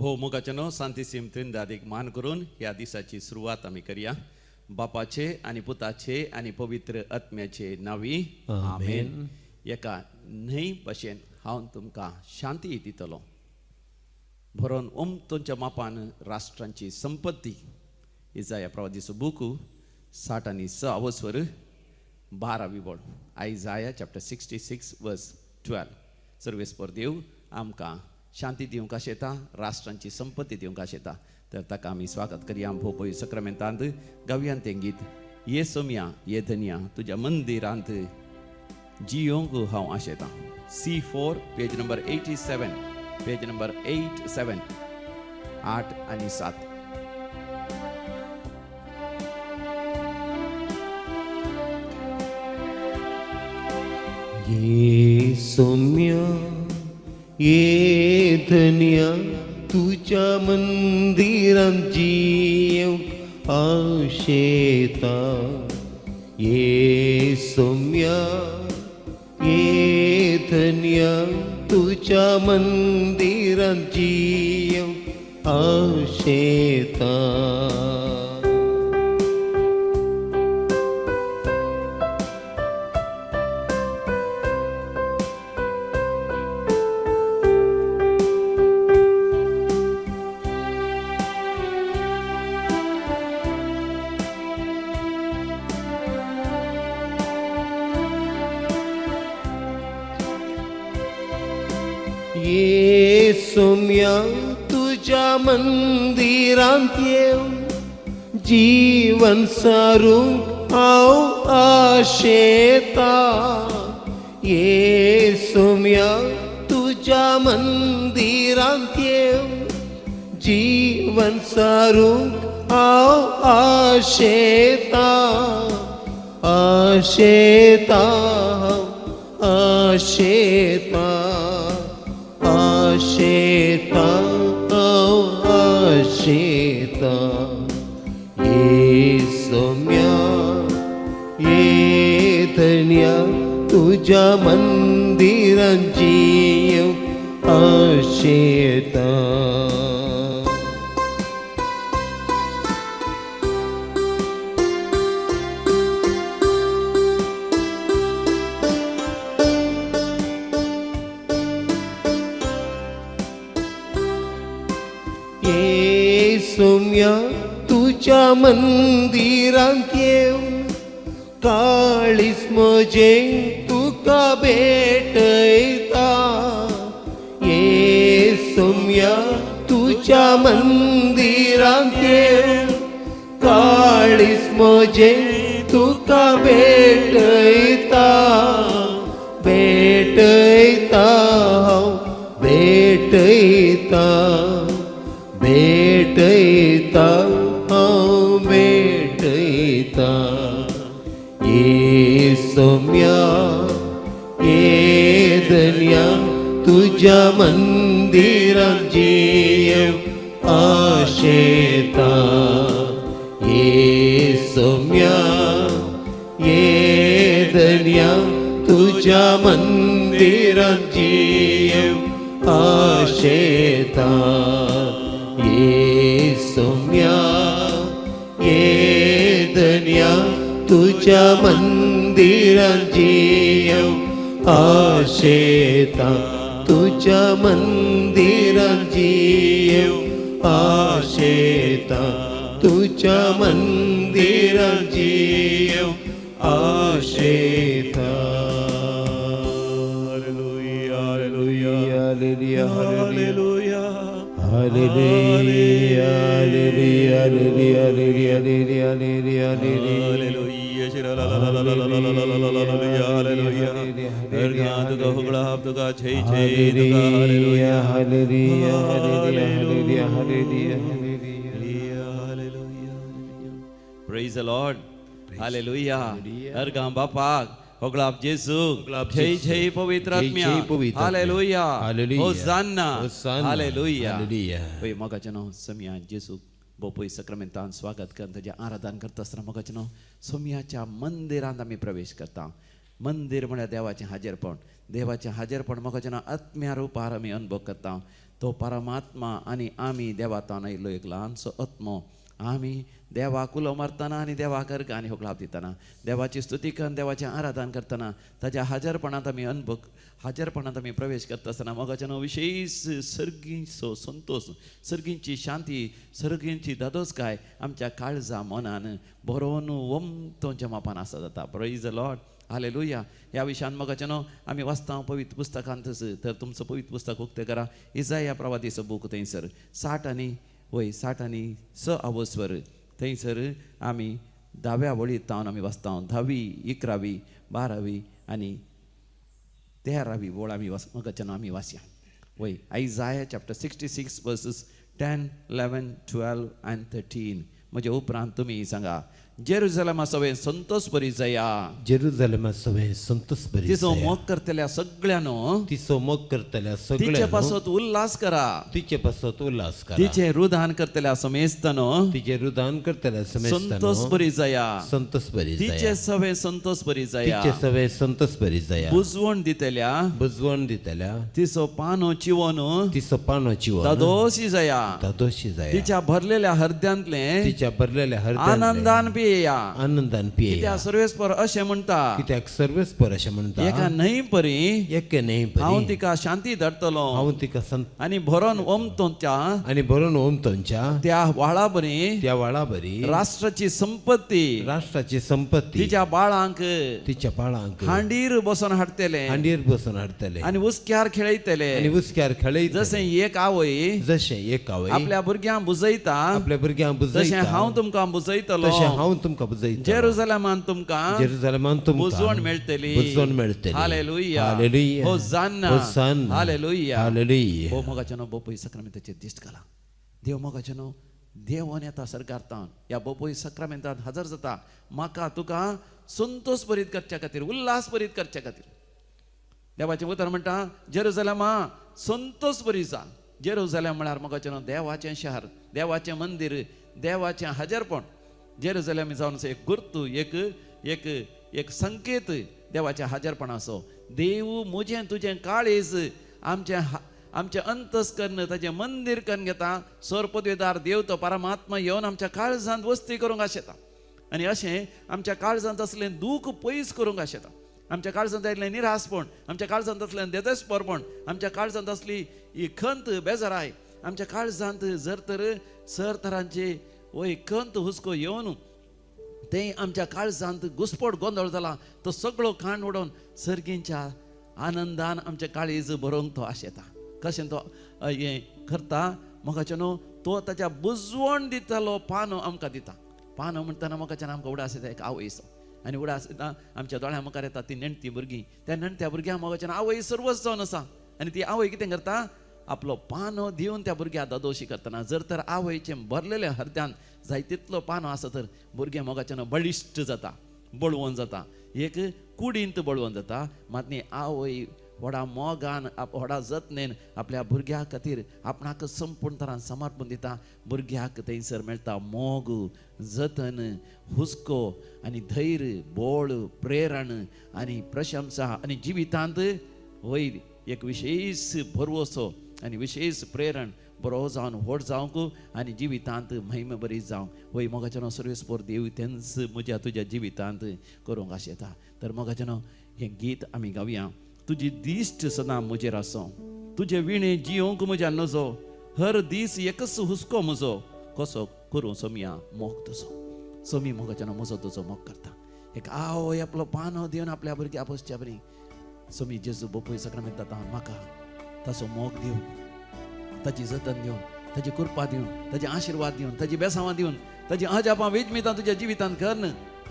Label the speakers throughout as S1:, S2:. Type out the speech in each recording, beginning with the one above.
S1: भोवमुखाच्या शांती सिमतीन दादीक मान करून ह्या दिसाची सुरवात आम्ही करूया. बापाचे आणि पुताचे आणि पवित्र आत्म्याचे नावी आमेन. एका न्हय भाशेन हांव तुमकां शांती दितलो. भरोन तुमच्या मापान राष्ट्रांची संपत्ती. इजाया प्रवादीचो बूक 66 12 बोड. Isaiah chapter 66 verse 12. सर्वेस्पर देव आमकां शांती दिवंक आशेता, राष्ट्रांची संपत्ती दिवंक आशेता. तर ताका आमी स्वागत करया. भोवपळी सक्रामेंतांत गावयान तें गीत ये सोम्या ये धन्या तुज्या मंदिरांत जियोंक हांव आशेता. C4 page number 87. Page number 87 8 आणि 7.
S2: ये सौम्या ये धन्या तुझ्या मंदिरांत जियोंक आशेता. ये सौम्या ये धन्या तुझ्या मंदिरांत जियोंक आशेता. ये सौम्या तुझ्या मंदिरांत येवं जीवन सारूंक हांव आशेता. ये सौम्या तुझ्या मंदिरांत येवं जीवन सारूंक हांव आशेता. आशेता आशेता आशेता आशेता. ये सौम्या ये धन्या तुझ्या मंदिरांत जियोंक आशेता. ये सौम्या तुझ्या मंदिरांत येवं काळीज म्हजें तुका भेटयता. ये सौम्या तुझ्या मंदिरांत येवं काळीज म्हजें तुका भेटयता. भेटयता हांव भेटयता. भेटयता हांव भेटयता. ये सौम्या ये धन्या तुझ्या मंदिरांत जियोंक आशेता. ये सौम्या ये धन्या तुझ्या मंदिरांत जियोंक आशेता. ये सौम्या ये धन्या तुझ्या मंदिरांत जियोंक आशेता. तुझ्या मंदिरांत जियोंक आशेता. तुझ्या मंदिरांत जियोंक आशेता. Hallelujah hallelujah hallelujah hallelujah hallelujah hallelujah hallelujah hallelujah
S1: Praise the Lord. Hallelujah. अर्गां बापाक होगलाप जेसू. जय जय पवित्र आत्म्या. हालेलुया होसाना. हालेलुया. पळय मोगाचें नांव समिया जेसू बोपय सक्रामेंतान स्वागत करता. तेजें आराधन करता आसतना मोगाचें नांव सोम्याच्या मंदिरांत आमी प्रवेश करता. मंदिर म्हळ्यार देवाचें हाजेरपण. देवाचें हाजेरपण मोगाचें नांव आत्म्या रुपार आमी अनुभव करता. तो परमात्मा आणि आम्ही देवातान आयिल्लो एक ल्हानसो आत्मो आम्ही देवाक उलो मारतना आनी देवाक अर्गांनी होगलाप दितना देवाची स्तुती करून देवाचें आराधन करतना ताच्या हाजरपणांत आमी अनुभव हाजरपणांत आमी प्रवेश करता आसतना मोगाच्या विशेष सर्गीचो संतोष सर्गींची शांती सर्गींची दादोसकाय आमच्या काळजा मनान बरोवन वमतोंच्या मापान आसा जाता. Praise the Lord. हालेलुया. ह्या विशयान मोगाच्या आमी वाचता पवित्र पुस्तकांत तर तुमचं पवित्र पुस्तक उक्तें करा. इसाया प्रवादीचो बूक थंयसर 60 आनी 6 अवस्वर थंयसर आमी 10व्या वळींत तावन आमी वाचता. 10वी 11वी 12वी आनी 13वी वळ आमी मोगाच्या आमी वाचया. वय आयजाया चॅप्टर 66 वर्सेस 10, 11, 12 and 13. म्हजे उपरांत तुमी सांगा. जेरुसलेमा सवे संतोष बरी जया.
S2: जेरुसलेमा सवे संतोष बरी
S1: तिचो मोग करतल्या सगळ्यांनो
S2: तिचो मोग करतल्या
S1: तिचे
S2: सगळ्यांनो
S1: पासत उल्हास करा.
S2: तिचे पासत उल्हास करा.
S1: तिचे रुदान करतल्या समेस्तनो
S2: तिचे रुदान करतल्या
S1: संतोष बरी जया.
S2: संतोष बरी
S1: तिचे
S2: जया.
S1: सवे संतोष बरी जया.
S2: तिचे सवे संतोष बरी जया.
S1: बुजवण दितल्या
S2: बुजवण दितल्या
S1: तिचो पानो चिवोन
S2: तिचो पानो चिवोन
S1: दादोशी जया.
S2: दादोशी जया.
S1: तिच्या भरलेल्या हृदयांतले
S2: तिच्या भरलेल्या हृदयान
S1: आनंदान पिया.
S2: आनंदान पिया.
S1: त्या सर्वेस्पर अशें म्हणटा
S2: कित्याक सर्वेस्पर अशें म्हणटा
S1: एका न्हंय परी
S2: एके न्हंय
S1: हांव
S2: परी
S1: तिका शांती धाडटलो
S2: हांव तिका
S1: आनी भरोन ओमतोच्या
S2: आनी बरोवन ओमतोंच्या
S1: त्या व्हाळा बरी
S2: त्या वाळा बरी
S1: राष्ट्राची संपत्ती
S2: राष्ट्राची संपत्ती
S1: तिच्या बाळांक
S2: तिच्या बाळांक
S1: हांडीर बसून हाडतले
S2: हांडीर बसून हाडतले
S1: आनी उस्क्यार खेळयतले.
S2: आनी उस्क्यार खेळयतले.
S1: जशें एक आवय
S2: जशें एक आवय
S1: आपल्या भुरग्यांक बुजयता
S2: आपल्या भुरग्यांक
S1: तशें
S2: बुजयता
S1: हांव तुमकां बुजयतलो.
S2: तशें हांव तुमकां बुजयता.
S1: जेरुसलेमान तुमकां
S2: जेरुसलेमान तुमकां
S1: बुजवण मेळटली.
S2: बुजवण मेळटली.
S1: हालेलुया.
S2: हालेलुया.
S1: होसान्ना.
S2: होसान्ना.
S1: हालेलुया.
S2: हालेलुया.
S1: हो मोगाच्यानो बोपय सक्रामेंताचेर दिश्ट घाला. देव मोगाच्यानो देवन येता सरकारतान ह्या बोपय सक्रामेंतांत हजर जाता म्हाका तुका संतोष भरीत करच्या खातीर उल्हास भरीत करच्या खातीर. देवाचें उतर म्हणटा जेरुसलेमा संतोष भरीत जा. जेरुसलेम म्हळ्यार मोगाच्यानो देवाचें शहर देवाचें मंदिर देवाचें हजरपण. जेरुसलेम जावन एक गुर्तू एक एक एक संकेत देवाच्या हजरपणाचो. देव म्हजें तुजें काळीज आमचें अंतस्करण ताचें मंदिर करून घेता. सोरपदवेदार देव तो परमात्मा येवन आमच्या काळजांत वस्ती करूंक आशेता आनी अशें आमच्या काळजांत असलें दूख पयस करूंक आशेता. आमच्या काळजांत आयिल्लें निरासपण आमच्या काळजांत असलें देदेसपरपण आमच्या काळजांत असली ही खंत बेजाराय आमच्या काळजांत जर तर सर तरांचे वय खंत हुस्को येवन तें आमच्या काळजांत घुसपट गोंदळ जाला तो सगळो खांड उडोवन सर्गींच्या आनंदान आमचें काळीज भरोवंक तो आशेता. कशें तो हें करता मोगाच्यानो तो ताच्या बुजवण दितालो पानो आमकां दिता. पानो म्हणटना मोगाच्यान आमकां उडास येता एक आवयचो आनी उडास येता आमच्या दोळ्या मुखार येता ती नेणटी भुरगीं. त्या नेणट्या भुरग्यांक मोगाच्यान आवय सर्वच जावन आसा आनी ती आवय कितें करता आपलो पानो दिवन त्या भुरग्याक दादोशी करतना जर तर आवयचें भरलेलें हृदयान जाय तितलो पानो आसा तर भुरगें मोगाच्यान बळिश्ट जाता बळवोन जाता एक कुडींत बळवोन जाता. मात न्ही आवय व्हडा मोगान व्हडा जतनेन आपल्या भुरग्या खातीर आपणाक संपूर्ण तरान समर्पण दिता. भुरग्याक थंयसर मेळटा मोग जतन हुस्को आनी धैर्य बोळ प्रेरण आनी प्रशंसा आनी जिवितांत वयर एक विशेष भरवोसो आनी विशेष प्रेरण बरो जावन व्हड जावंक आनी जिवितांत महिमा बरी जावं. वय मोगाच्यानो सर्वेस्पर देव तेंच म्हज्या तुज्या जिवितांत करूंक आशेता. तर मोगाच्यानो हें गीत आमी गावया. तुजी दिश्ट सदां म्हजेर आसो तुजे विणे जियोंक म्हज्या नजो हर दीस एकच हुस्को म्हजो कसो करूं सोमिया मोग तुजो. सोमी मोगाच्यानो म्हजो तुजो मोग करता. एक आवय आपलो पानो दिवन आपल्या भुरग्या बसच्या बरी सोमी जेजू बोपय सक्रामेंतांत म्हाका ताचो मोग दिवन ताची जतन दिवन ताची कृपा दिवन ताचे आशिर्वाद दिवन ताची बेसांवां दिवन ताची अजापां वेजमितां तुज्या जिवितांत करन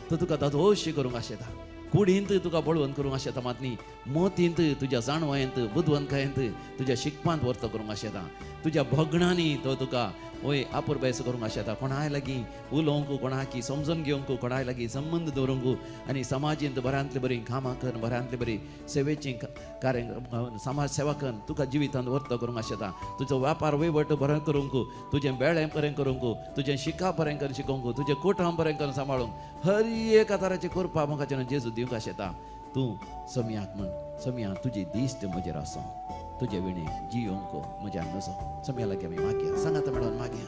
S1: तो तुका दादोशी करूंक आशेता. कुडींत तुका बळवंत करूंक आशेता. मात न्ही मोतींत तुज्या जाणवायेंत बुदवंतकायेंत तुज्या शिकपांत वर्त करूंक आशेता. तुज्या भोगणांनी तो तुका वय आपुरबायस करूंक आशेता. कोणाय लागीं उलोवंक कोणाकी समजून घेवंक कोणाय लागीं संबंद दवरूंक आनी समाजींत बऱ्यांतली बरी कामां करून बऱ्यांतली बरी सेवेची कार्य समाज सेवा करून तुका जिवितांत वर्त करूंक आशेता. तुजो व्यापार वैवट बरें करूंक तुजें बेळें बरें करूंक तुजें शिकप बरें करून शिकोवंक तुजें कुटुंब बरें करून सांबाळूंक हर एक तराची कृपा म्हाका जेन्ना जेजू दिवंक आशेता. तूं सोमियाक म्हण सोमिया तुजी दिश्ट म्हजेर आसूं तुझे विणे जियोंक म्हज्या नजो सम्या लागी आमी मागया. सांगा आता मेळोन मागया.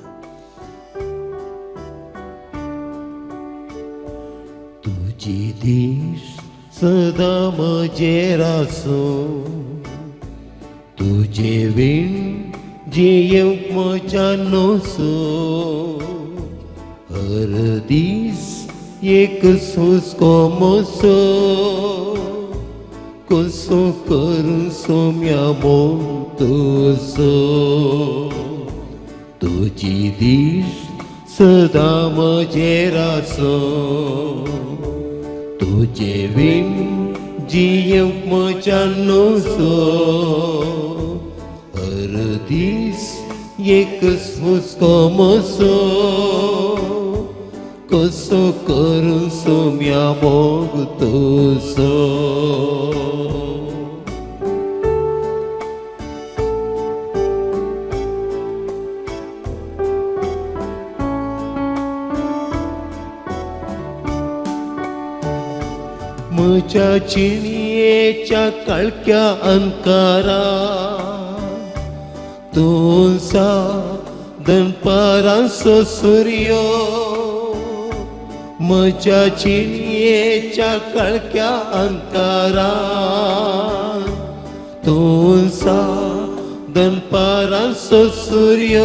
S2: तुझी दीस सदा म्हजेर आसो, तुझे विण जियेवंक म्हज्या नसो. हर दीस एक हुस्को मोसो, कसो करून सोम्या मोग तसो. तुझी दीस सदा म्हजेर आसो, तुझे विण जियेवंक म्हज्या नसो. हर दीस एकच हुस्को मोसो, कसो करून सोम्या मोग तसो. म्हज्या चिणयेच्या काळक्या अंकारा तूं दनपारांचो सूर्य. म्हज्या चिणयेच्या काळक्या अंकारा तूं दनपारांचो सूर्य.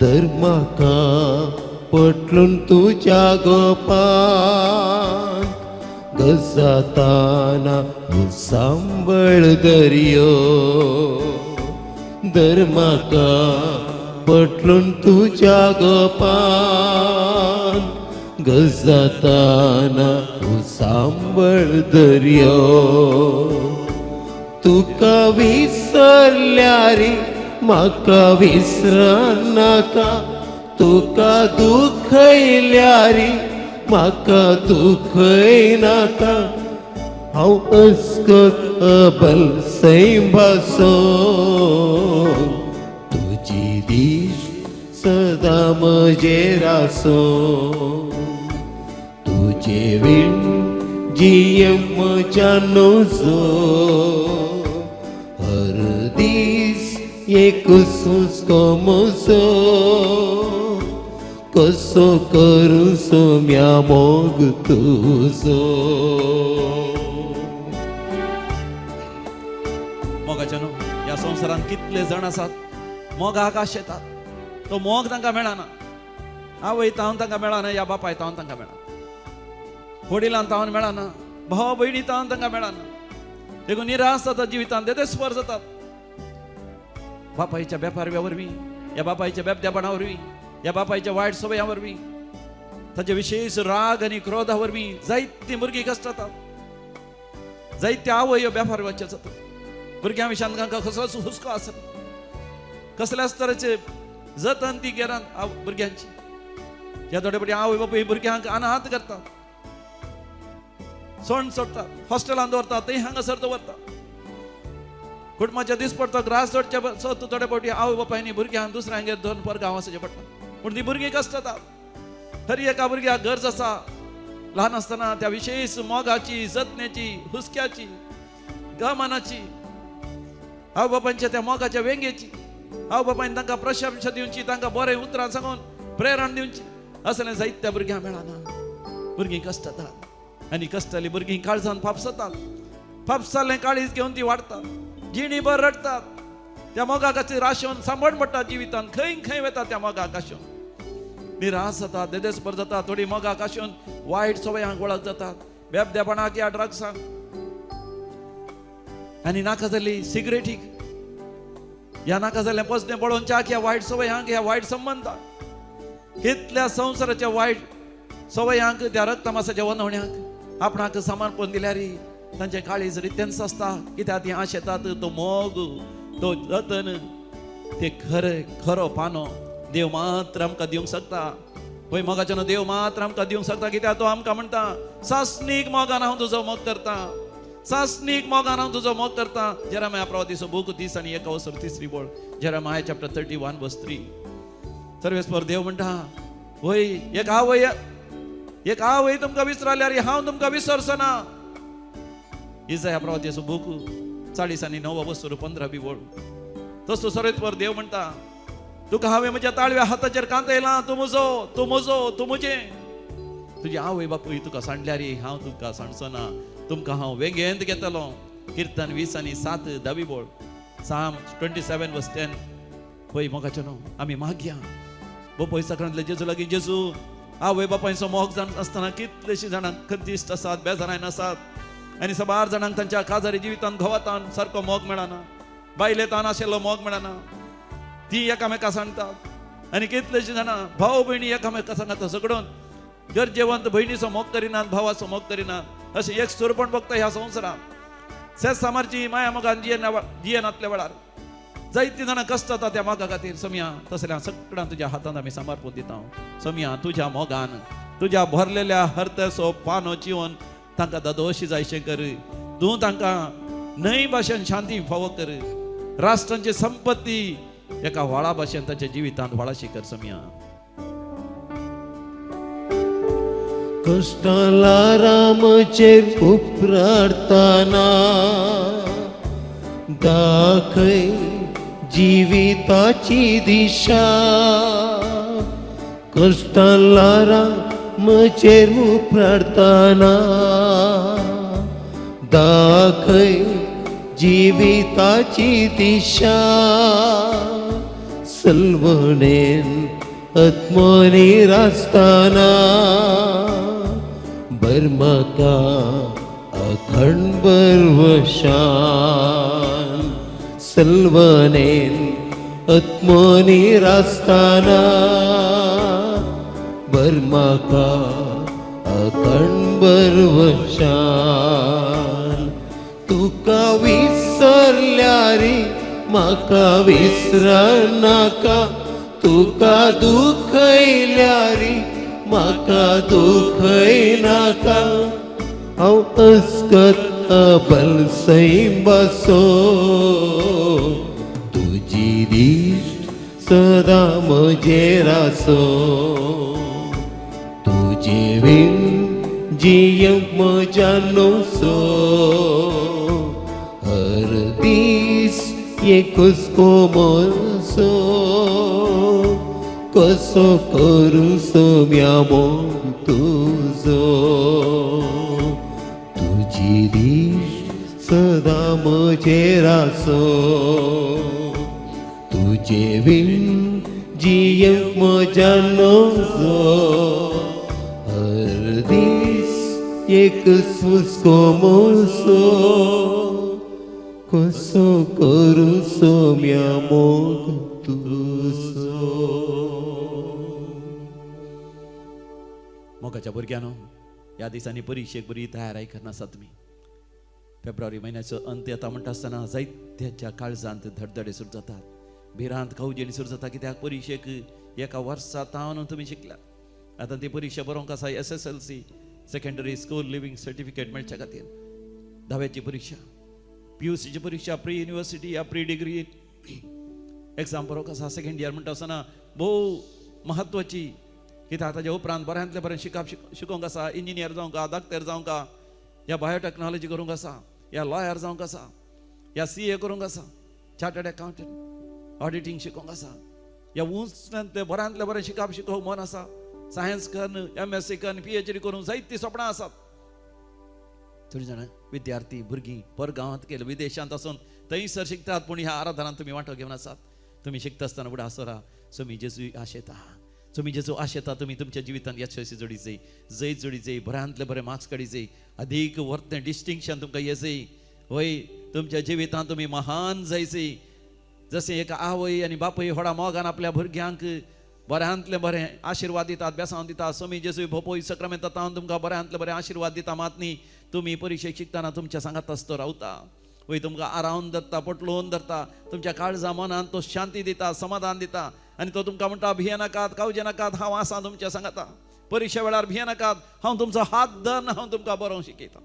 S2: दर म्हाका पटलून तुज्या गोपान गजाताना सांबळ दर्यो. दर म्हाका पटलून तुज्या गोपान गजाताना सांबळ दर्यो. तुका विसरल्यार म्हाका विसरनाका, तुका दुखयल्यार म्हाका दुखय नाका. हांव अस्कत अबल सैंभासो, तुजी दीस सदा म्हजेर आसो. तुजे विण जियेवंक म्हज्या नजो. हर दीस एक हुस्को मोसो, कसो करून सोम्या मोग तुजो.
S1: मोगाच्यानो ह्या संवसारांत कितले जाण आसात मोग आकाश येतात, तो मोग तांकां मेळना. आवय तावन तांकां मेळना, या बापाय तावन तांकां मेळना, वडिलां तावन मेळना, भाव भयणी तावन तांकां मेळना. देखून निराश जातात जिवितांत, देदेस्पर जातात. बापायच्या बेपारव्या वरवीं, या बापायच्या बेबद्यापणा वरवीं, या बापायच्या वायट सवया वरवीं, ताचे विशेष राग आनी क्रोधा वरवीं जायतीं भुरगीं कश्टातात. जायत्या आवयो बेपारव्याच्यो जातात. भुरग्यां विशयान तांकां कसलोच हुस्को आसना, कसल्याच तरेचे जतन ती घेनात भुरग्यांची. ह्या थोडे फावटी आवय बापूय भुरग्यांक अनाथ करतात, सोंड सोडतात, हॉस्टेलांत दवरतात, थंय हांगासर दवरतात. कुटुंबाच्या दिसपडतो ग्रास जोडचे सत थोडे फावटी आवय बापायनी भुरग्यांक दुसऱ्यांगेर धरून परगांव वचचें पडटा. पूण ती भुरगीं कश्टातात. तरी एका भुरग्याक गरज आसा ल्हान आसतना त्या विशेष मोगाची, जतनेची, हुस्क्याची, गमानाची, आवय बापायच्या त्या मोगाच्या वेंगेची, आवय बापायन तांकां प्रशंसा दिवची, तांकां बरें उतरां सांगून प्रेरण दिवची. असलें जायत्या भुरग्यांक मेळना. भुरगीं कश्टातात आनी कश्टाली भुरगीं काळजान फापसतात. फापसालें काळीज घेवन ती वाडतात, जिणीभर रडतात. त्या मोगाक राशोन सांबाळून पडटा जिवितांत. खंय खंय वतात त्या मोगाक आशोन. निराश जातात, देदेस्पर जातात. थोडी मोगाक आशोन वायट सवयांक वळख जातात, बेबद्यापणाक या ड्रग्सांक आनी नाका जाल्ली सिगरेटीक, ह्या नाका जाल्लें पसणें पळोवच्याक, ह्या वायट सवयांक, ह्या वायट संबंधाक, कितल्या संवसाराच्या वायट सवयांक, त्या रक्तमासाच्या वनवण्याक आपणाक समर्पण दिल्यार तांचे काळीज रितेंस आसता. कित्याक ती आश येतात तो मोग, तो जतन, ते खरो पानो देव मात्र आमकां दिवंक शकता. पळय मोगाच्यान देव मात्र आमकां दिवंक शकता. कित्याक तो आमकां म्हणटा, सासणीक मोगान हांव तुजो मोग करता, सासणीक मोगान हांव तुजो मोग करता. जेरेमिया प्रवादीचो बूक 30 आनी 31 बोळ, जेरेमिया चॅप्टर 31:3. सर्वेस्पर देव म्हणटा, वय एक आवय तुमकां विसरल्यार हांव तुमकां विसरचो ना. इसाया प्रवादीचो बूक 40 आणि 9 वस्तूर 15 बी बोल तसो सरेतवर देव म्हणता तुका हांवें म्हज्या ताळव्या हाताचेर कांतयला तू म्हजे तुजी आवय बापूय तुका सांडल्या रे हांव तुमकां सांडचो ना तुमकां हांव वेगेंत घेतलो कीर्तन 20 आणि 7 दावी बोळ साम 27 वर्स 10 पळय मोगाचें न्हू आमी मागया बापूय सकाळतले जेजू लागीं जेजू आवय बापायचो मोग जाण आसतना कितलेशीं जाणांक खंतिश्ट आसात बेजारायन आसात आनी सबार जाणांक तांच्या काजारी जिवितांत घोवातान सारको मोग मेळना बायलेतान आशिल्लो मोग मेळना ती एकामेका सांगतात आनी कितलेशीं जाणां भाव भयणी एकामेका सांगता झगडून गरजेवंत भयणीचो मोग करिनात भावाचो मोग करिनात अशें एक सुरपण बघता ह्या संवसारांत सेज सामारची माया मोगान जियेनातल्या वेळार जायतीं जाणां कश्ट जाता त्या मोगा खातीर सम्या तसल्या सगळ्यांक तुज्या हातांत आमी समर्पून दिता सम्या तुज्या मोगान तुज्या भरलेल्या हरतेसो पानो चिवोन तांकां दादोशी जायशें कर तूं तांकां न्हय भाशेन शांती फावो कर राष्ट्रांची संपत्ती एका व्हळा भाशेन तांच्या जिवितांत व्हळाशी कर सम्या
S2: कष्टाला रामचेर खूप प्रार्थना दाखय जिविताची दिशा कष्टाला रामचेर खूप प्रार्थना दाखय जिविताची दिशा सल्वणेन आत्मनीर आसतना बर्मका अखंड बरवशान सल्वनेन आत्मनीर आसतना बर्मका अखंड बरवशान तुका विसरल्यारी म्हाका विसरनाका तुका दुखयल्यारी म्हाका दुखय नाका हांव अस्कत अबल सैंबासो तुजी दिश्ट सदा म्हजेर आसो तुजे विण जियेवंक म्हज्या नोसो हर दीस एकूच कोमोसो कसो करू सोम्या मोग तुजो तुजी दिश्ट सदा म्हजेर आसो तुजे विण जियेवंक म्हज्या नोजो हर दीस एक हुस्को मोसो कसो करू सोम्या मोग तुजो
S1: मोगाच्या भुरग्यानो ह्या दिसांनी परीक्षेक बरी तयारी करनासा तुमी फेब्रुवारी म्हयन्याचो अंत येता म्हणटा आसतना जायत्याच्या काळजांत धडधडे सुरू जातात भिरांत खावजेली सुरू जाता कित्याक परीक्षेक एका वर्सा तावन तुमी शिकल्यात आतां ती परीक्षा बरोवंक आसा SSLC secondary school leaving certificate मेळच्या खातीर 10वी परीक्षा PUCची परीक्षा प्री युनिव्हर्सिटी या प्री डिग्री एग्जाम बरोवंक आसा सेकंड इयर म्हणटा आसतना भोव महत्वाची कित्याक ताच्या उपरांत बऱ्यांतले बरें शिकोवंक आसा इंजिनियर जावंक डॉक्टर जावंक या बायोटेक्नॉलॉजी करूंक आसा या लॉयर जावंक आसा या CA करूंक आसा चार्टर्ड अकाउंटंट ऑडिटींग शिकोवंक आसा या उंचल्यांतले बऱ्यांतले बरें शिकोवंक मन आसा सायन्स करन MSc करन PhD करूंक जायतीं सपनां आसात थोडी जाणां विद्यार्थी भुरगीं परगांवांत गेले विदेशांत आसून थंयसर शिकतात पूण ह्या आराधनांत तुमी वांटो घेवन आसात तुमी शिकता आसतना फुडें आसोरा तुमी जेजू आशेता तुमी जेजू आशेता तुमी तुमच्या जिवितांत यशस्वी जोडीचें जैत जोडीचें बऱ्यांतले बरें मार्क्स काडीचें अदीक वर्तें डिस्टिंक्शन तुमकां येचें वय तुमच्या जिवितांत तुमी महान जायचें जशें एका आवय आनी बापूय व्हडा मोगान आपल्या भुरग्यांक बऱ्यांतले बरें आशिर्वाद दितात बेसांव दितात स्वामी जेजू भोपोय सक्रामेंतान तुमकां बऱ्यांतले बरें आशिर्वाद दिता मात न्ही तुमी परीक्षेक शिकतना तुमच्या सांगात आसतो रावता वय तुमकां आरावन धरता पटलोवन धरता तुमच्या काळजा मनान तो शांती दिता समाधान दिता आनी तो तुमकां म्हणटा भिये नाकात कावजे नाकात हांव आसां तुमच्या सांगाता परीक्षा वेळार भिये नाकात हांव तुमचो हात धरन हांव तुमकां बरोवंक शिकयता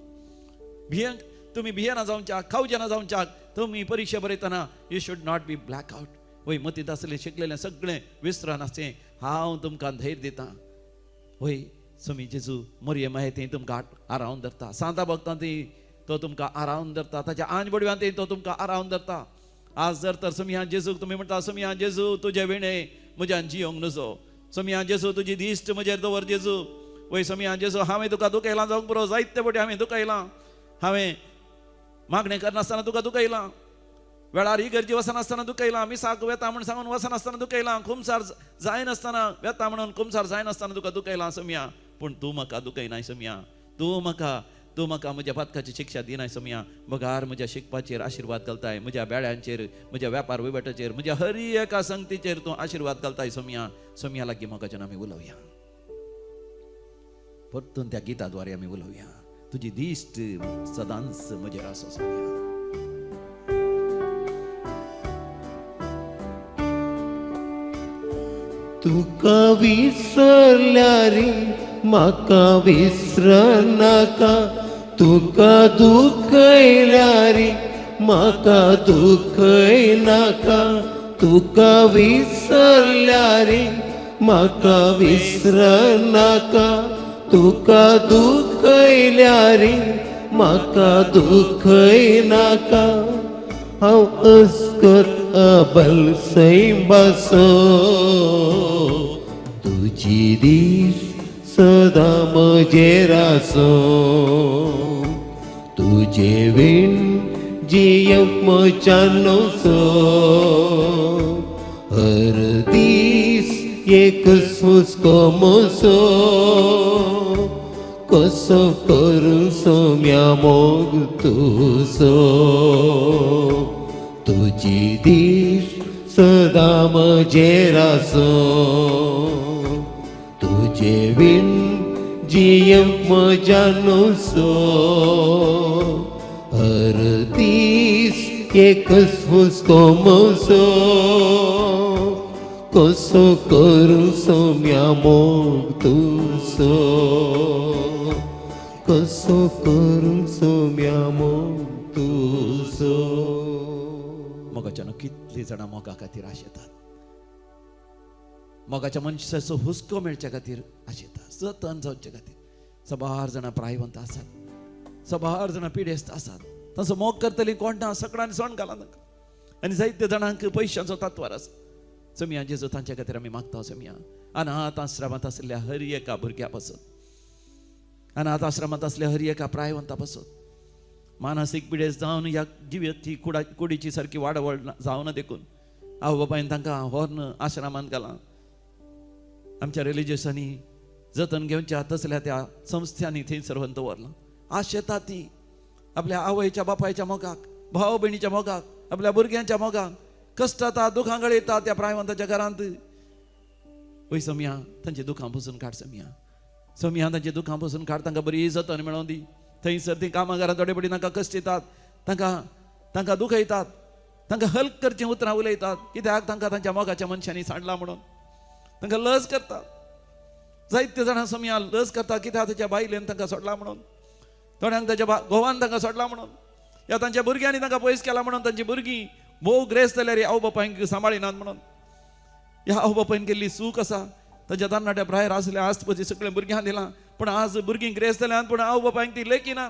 S1: भियेंक तुमी भियेना जावच्याक खावचे ना जावच्याक तुमी परीक्षा बरयतना you should not be black out वय मतींत आसलें शिकलेलें सगळें विसरन आसचें हांव तुमकां धैर्य दितां वय स्वामी जेजू मोरये माहे ती तुमकां आरावन धरता सांता भक्तां ती तो तुमकां आरावन धरता, ताच्या आंज बडव्यांत तो तुमकां आरावन धरता. आज जर तर समिया जेजूक तुम्ही म्हणटा, समिया जेजू तुझे विणे म्हज्यान जियोंक नजो, समिया जेजू तुजी दिश्ट म्हजेर दवर जेजू. वय समिया जेजू हांवें तुका दुखयलां जावंक पुरो, जायते फावटी हांवें दुखयलां, हांवें मागणें करनासतना तुका दुखयलां, वेळार ही गरजी वचनासतना दुखयलां, मिसाक वेता म्हूण सांगून वचनासतना दुखयलां, कुमसार जायनासतना वेता म्हणून कुमसार जायनासतना तुका दुखयलां समिया. पूण तूं म्हाका दुखयनाय समिया, तूं म्हाका म्हज्या पातकाची शिक्षा दिनाय समिया. बगार म्हज्या शिकपाचेर आशिर्वाद घालताय, म्हज्या बेड्यांचेर, म्हज्या वेपार वैवाटाचेर, म्हज्या हर एका संगतीचेर तूं आशिर्वाद घालताय समिया. समिया लागीं मोगाच्यान आमी उलोवया, परतून त्या गिताद्वारे आमी उलोवया. तुजी दिश्ट सदांच म्हजेर आसो समिया.
S2: तुका विसरल्यार म्हाका विसरनाका, तुका दुखयल्यार म्हाका दुखयनाका, तुका विसरल्यार म्हाका विसरनाका, तुका दुखयल्यार म्हाका दुखयनाका. हांव अस्कत अबल सैबासो, तुजी दीस सदा म्हजेर आसो, तुजे विण जियेवंक म्हज्यान नसो. हर दीस एकच हुस्को म्हजो, कसो करूं सोम्या मोग तुजो. तुजी दीस सदा म्हजेर आसो, तुजे विण जियेवंक म्हज्यान नसो. हर दीस एकच हुस्को म्हजो, कसो करूं सोम्या मोग तुजो, कसो करूं सोम्या मोग तुजो.
S1: मोगाच्यान कितली जाणां मोगा खातीर आशेतात, मोगाच्या मनशाचो हुस्को मेळच्या खातीर आशेतात, जतन जावचे खातीर. सबार जाणां प्रायवंत आसात, सबार जाणां पिडेस्त आसात, तसो मोग करतली कोण ना, सगळ्यांनी सण घाला नाका. आनी जायते जाणांक पयशांचो तात्वार आसा. समिया जेजू तांच्या खातीर आमी मागता समिया. अनाथ आश्रमांत आसलेल्या हर एका भुरग्या पासून, अनाथ आश्रमांत आसल्या हर एका प्रायवंता पासून मानसीक पिडेस्त जावन ह्या जिवेची कुडीची सारकी वाडवड जावना देखून आवय बापायन तांकां व्हरून आश्रमांत घालां. आमच्या रिलिजियसांनी जतन घेवच्या तसल्या त्या संस्थांनी थंयसर व्हरून दवरलां. आशेता ती आपल्या आवयच्या बापायच्या मोगाक, भाव भयणीच्या मोगाक, आपल्या भुरग्यांच्या मोगाक कश्ट येता, दुखां गळयता त्या प्रायवंताच्या घरांत. वय समिया तांचे दुखां पसून काड समिया, समिया तांचे दुखां पसून काड, तांकां बरी जतन मेळोवन दी. थंयसर ती कामां घरांत थोडे पडी तांकां कश्ट येतात, तांकां दुखयतात, तांकां हल्क करचीं उतरां उलयतात, कित्याक तांकां तांच्या मोगाच्या मनशांनी सांडलां म्हणून. तांकां लज करतात, जायते जाणां समिया लज करतात, कित्याक ताच्या बायलेन तांकां सोडलां म्हणून, थोड्यांक ताच्या घोवान तांकां सोडलां म्हणून, या तांच्या भुरग्यांनी तांकां पयस केलां म्हणून. तांची भुरगीं भोव ग्रेस्त जाल्यार आवय बापायक सांबाळिनात म्हणून. ह्या आवय बापायन केल्ली सूख आसा, ताच्या तरणाट्या भायर आसल्या आस्तपती सगळ्या भुरग्यांक दिलां, पूण आज भुरगीं ग्रेस्त जाल्यात पूण आवय बापायक ती लेखिना.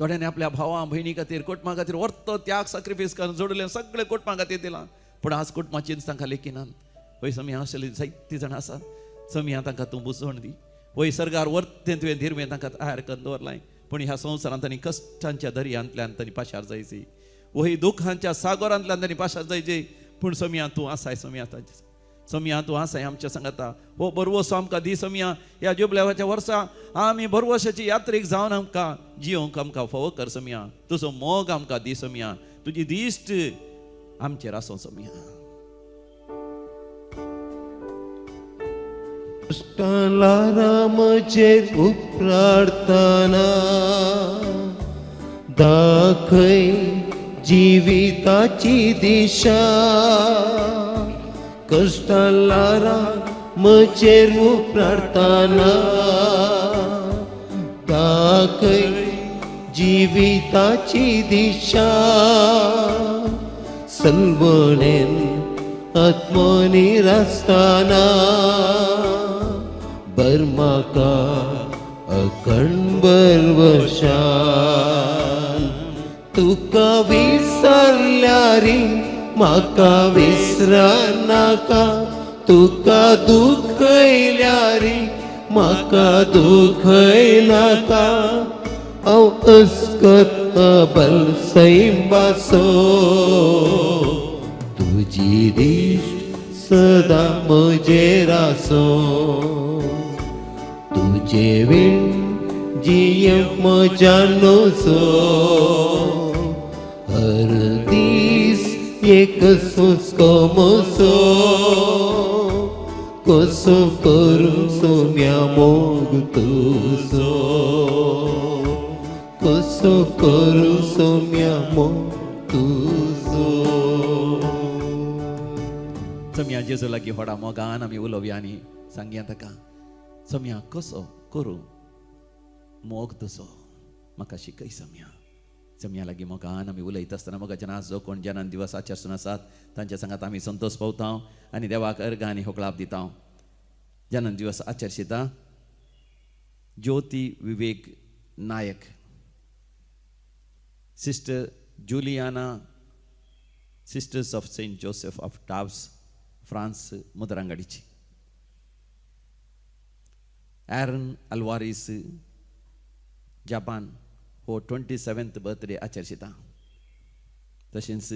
S1: थोड्यांनी आपल्या भावां भयणी खातीर कुटुंबा खातीर वर्त त्याग सॅक्रिफायस करून जोडलें सगळें कुटुंबा खातीर दिलां, पूण आज कुटुंबाचीच तांकां लेखिनात. वय समिया आसली जायतीं जाणां आसात, समिया तांकां तूं बुजवण दी. वय सरकार वर्तें तुवें धीरमें तांकां तयार करून दवरलां, पूण ह्या संवसारांत तांणी कश्टांच्या दर्यांतल्यान तांणी पाशार जायची, वही दुखांच्या सागरांतल्यान तांणी पाशार जायचे. पूण समिया तूं आसाय, समिया तूं आसाय आमच्या सांगाता. हो बरवसो आमकां दी समिया. ह्या जुबल्याच्या वर्सा आमी बरवशाची यात्रेक जावन आमकां जियोंक आमकां फावो कर समिया. तुजो मोग आमकां दी समिया, तुजी दिश्ट आमचेर आसूं समिया.
S2: म्हजेर उपरार्थना दाखय जिविताची दिशा. कष्टाला म्हजेर उपरार्थना दाखय जिविताची दिशा. सलवणेन आत्मनिरासतना बर म्हाका कणभर वर्षान तुका विसरल्यारी म्हाका विसरा नाका, तुका दुखयल्यारी म्हाका दुखय नाका. हांव अस्कतबल सैमासो तुजी दिश्ट सदां म्हजेर आसो. तुजे विण जियेवंक म्हज्या नजो, हर दीस एक सुस्को म्हजो. कसो करूं सोम्या मोग तुजो, कसो करूं सोम्या मोग तुजो.
S1: सम्या जेजू लागीं व्हडा मोगान आमी उलोवया आनी सांगया ताका, सम्या कसो करूं मोग तुजो, म्हाका शिकय सम्या. सम्या लागीं मोगान आमी उलयता आसतना मोगाच्या आज जो कोण जनान दिवस आचरसून आसात तांच्या सांगात आमी संतोश पावता आनी देवाक अर्घ आनी होकळाप दिता. जनान दिवस आचरशिता Jyoti Vivek Nayak, sister Juliana, sisters of Saint Joseph of Tarbes, France मुद्रांगडीची. ॲरन अल्वारीस जपान हो 27th बर्थडे आचरशिता. तशेंच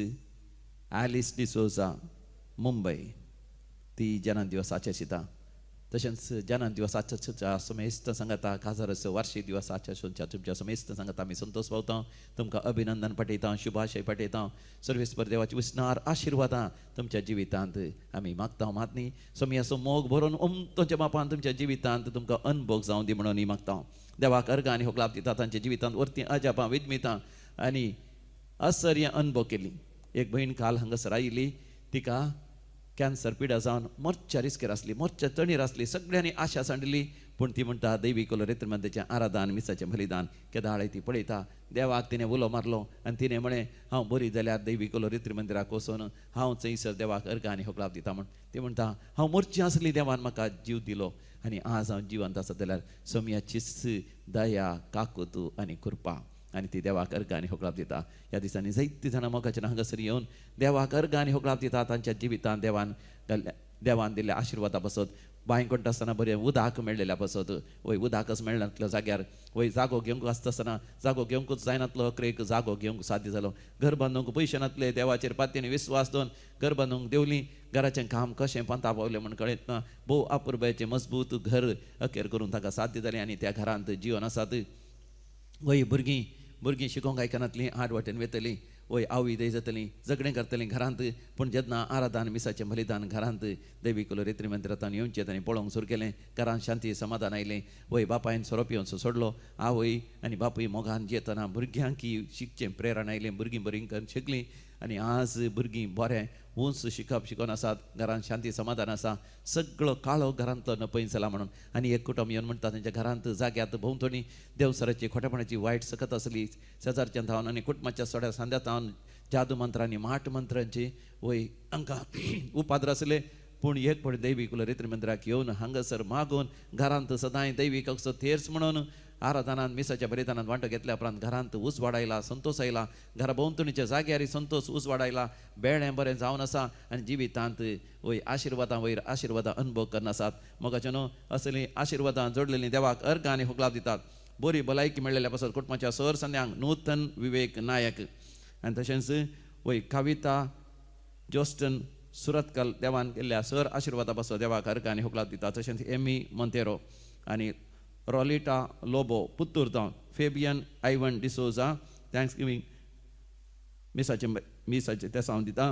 S1: ॲलिस डिसोजा मुंबय ती जनान दिवस आचरशिता. तशेंच जनान दिवस आचरच्या समेस्त सांगता काजारस वार्षिक दिवस आचरसूनच्या तुमच्या समेस्त सांगता आमी संतोश पावता, तुमकां अभिनंदन पाठयता, शुभाशय पाठयता. सर्वेस्पर देवाची विस्नार आशिर्वादां तुमच्या जिवितांत आमी मागता. मातनी सोमयाचो मोग भरून तुमच्या बापान तुमच्या जिवितांत तुमकां अनभोग जावं दी म्हणून मागता. देवाक अर्घ आनी होकळाप दिता, तांच्या जिवितांत वर्ती अजापां विद्मितां आनी आश्चर्य अनुभव केली. एक भयण काल हांगासर आयिल्ली, तिका कॅन्सर पिडा जावन मोर्च्या रिस्केर आसली, मोर्च्या तणीर आसली, सगळ्यांनी आशा सांडली. पूण ती म्हणटा दैवी कोलोरेत्रमंदेचें आराधन मिसाचें बलिदान केदाळे ती पळयता. देवाक तिणें उलो मारलो आनी तिणें म्हळें हांव बरी जाल्यार दैवी कोलोरेत्र मंदिराक वचून हांव थंयसर देवाक अर्घ आनी होकळाप दिता म्हण. ती म्हणटा हांव मोर्ची आसली, देवान म्हाका जीव दिलो आनी आज हांव जिवंत आसा जाल्यार सोमयाची दया काकूतू आनी कृपा आनी ती देवाक अर्घ आनी होकळाप दिता. ह्या दिसांनी जायतीं जाणां मोगाच्या हांगासर येवन देवाक अर्घ आनी होकळाप दिता. तांच्या जिवितांत देवान दिल्ल्या आशिर्वादा पासत बांय कोणटा आसतना बरें उदक मेळलेल्या पासत वय उदकच मेळनासल्या जाग्यार वय जागो घेवंक आसता आसतना जागो घेवंकूच जायनासलो, अकरेक जागो घेवंक साध्य जालो. घर बांदूंक पयशे नासले, देवाचेर पातयेन विस्वास दवन घर बांदूंक देवलीं. घराचें काम कशें पंता पावलें म्हण कळयत ना. भोव अपुरबायेचें मजबूत घर अखेर करून ताका साध्य जालें आनी त्या घरांत जीवन आसात. वय भुरगीं शिकोवंक आयकनातलीं, आड वाटेन वेतलीं, वय आवय दय जातलीं, झगडें करतलीं घरांत. पूण जेन्ना आराधन मिसाचें बलिदान घरांत दैवी कोलोरेत्री मंदिरांत येवचें तांणी पळोवंक सुरू केलें. घरांत शांती समाधान आयलें. वय बापायन सोरोप येवचो सोडलो. आवय आनी बापूय मोगान जेतना भुरग्यांक शिकचें प्रेरण आयलें. भुरगीं बरीं करून शिकलीं आनी आज भुरगीं बरें उंच शिकप शिकोवन आसात. घरांत शांती समाधान आसा. सगळो काळो घरांतलो नपयस जाला म्हणून. आनी एक कुटुंब येवन म्हणटा तांच्या घरांत जाग्यात भोंवतणी देवसराची खोटेपणाची वायट सकत आसली. शेजारच्यान थावन आनी कुटुंबाच्या सोड्या सांद्या थावन जादू मंत्रांनी माट मंत्रांची वय हांकां उपाद्र आसले. पूण एक फावटी दैवी कोलोरेत्री मंदिराक येवन हांगासर मागून घरांत सदांय दैवीक असो थेर्स म्हणून आराधनान मिसाच्या बलिदानांत वांटो घेतल्या उपरांत घरांत उजवाड आयला, संतोश आयला. घरा भोंवतणीच्या जाग्यार संतोश उजवाड आयला. बेळें बरें जावन आसा आनी जिवितांत वय आशिर्वादां वयर आशिर्वादां अनुभव करना आसात. मोगाचें न्हू असलीं आशिर्वादां जोडलेलीं देवाक अर्घ आनी होकळाप दितात. बरी भलायकी मेळ्ळेल्या पासत कुटुंबाच्या सर संद्यांक नूतन विवेक नायक आनी तशेंच वय कविता जोस्टन सुरतकल देवान केल्ल्या सर आशिर्वादा पासत देवाक अर्घ आनी होकळाप दितात. तशेंच एमी मोंतेरो आनी रॉलिटा लोबो पुत्तूर जावन Fabian Ivan D'Souza thanks giving मिसाचे ते हांव दिता.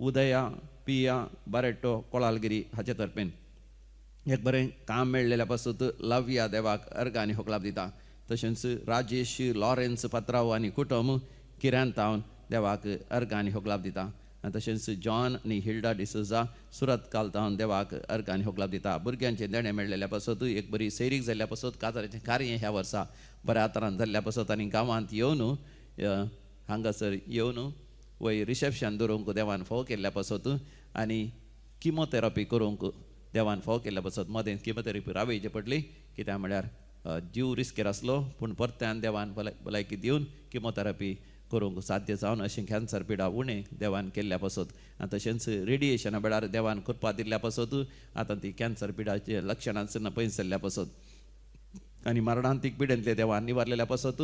S1: उदया पिया बारेटो कोळालगिरी हाचे तर्फेन एक बरें काम मेळ्ळेल्या पासत लव्या देवाक अर्घ आनी होकळाप दिता. तशेंच राजेश लॉरेन्स पात्रांव आनी कुटुंब किऱ्यांत तावन देवाक अर्घ आनी होकळाप दिता. तशेंच जॉन आनी हिल्डा डिसोजा सुरत कालतावन देवाक अर्घ आनी होकळाप दिता. भुरग्यांचे देणे मेळ्ळेल्या पासत एक बरी सैरीक जाल्ल्या पासत काजाराचें कार्य ह्या वर्सा बऱ्या तरान जाल्ल्या पासत आनी गांवांत येवन हांगासर येवन वय रिसेप्शन दवरूंक देवान फोव केल्ल्या पासत आनी किमोथेरपी करूंक देवान फोव केल्ल्या पासत मदें किमोथेरपी रावयची पडली. कित्याक म्हळ्यार जीव रिस्केर आसलो पूण परत्यान देवान भलायकी दिवन किमोथेरपी करूंक साध्य जावन अशें कॅन्सर पिडा उणें देवान केल्ल्या पासत आनी तशेंच रेडिएशना वेळार देवान करपा दिल्ल्या पासत आतां ती कॅन्सर पिडाचे लक्षणां पयस जाल्ल्या पासत आनी मरणांतीक पिडेंतले देवान निवारलेल्या पासत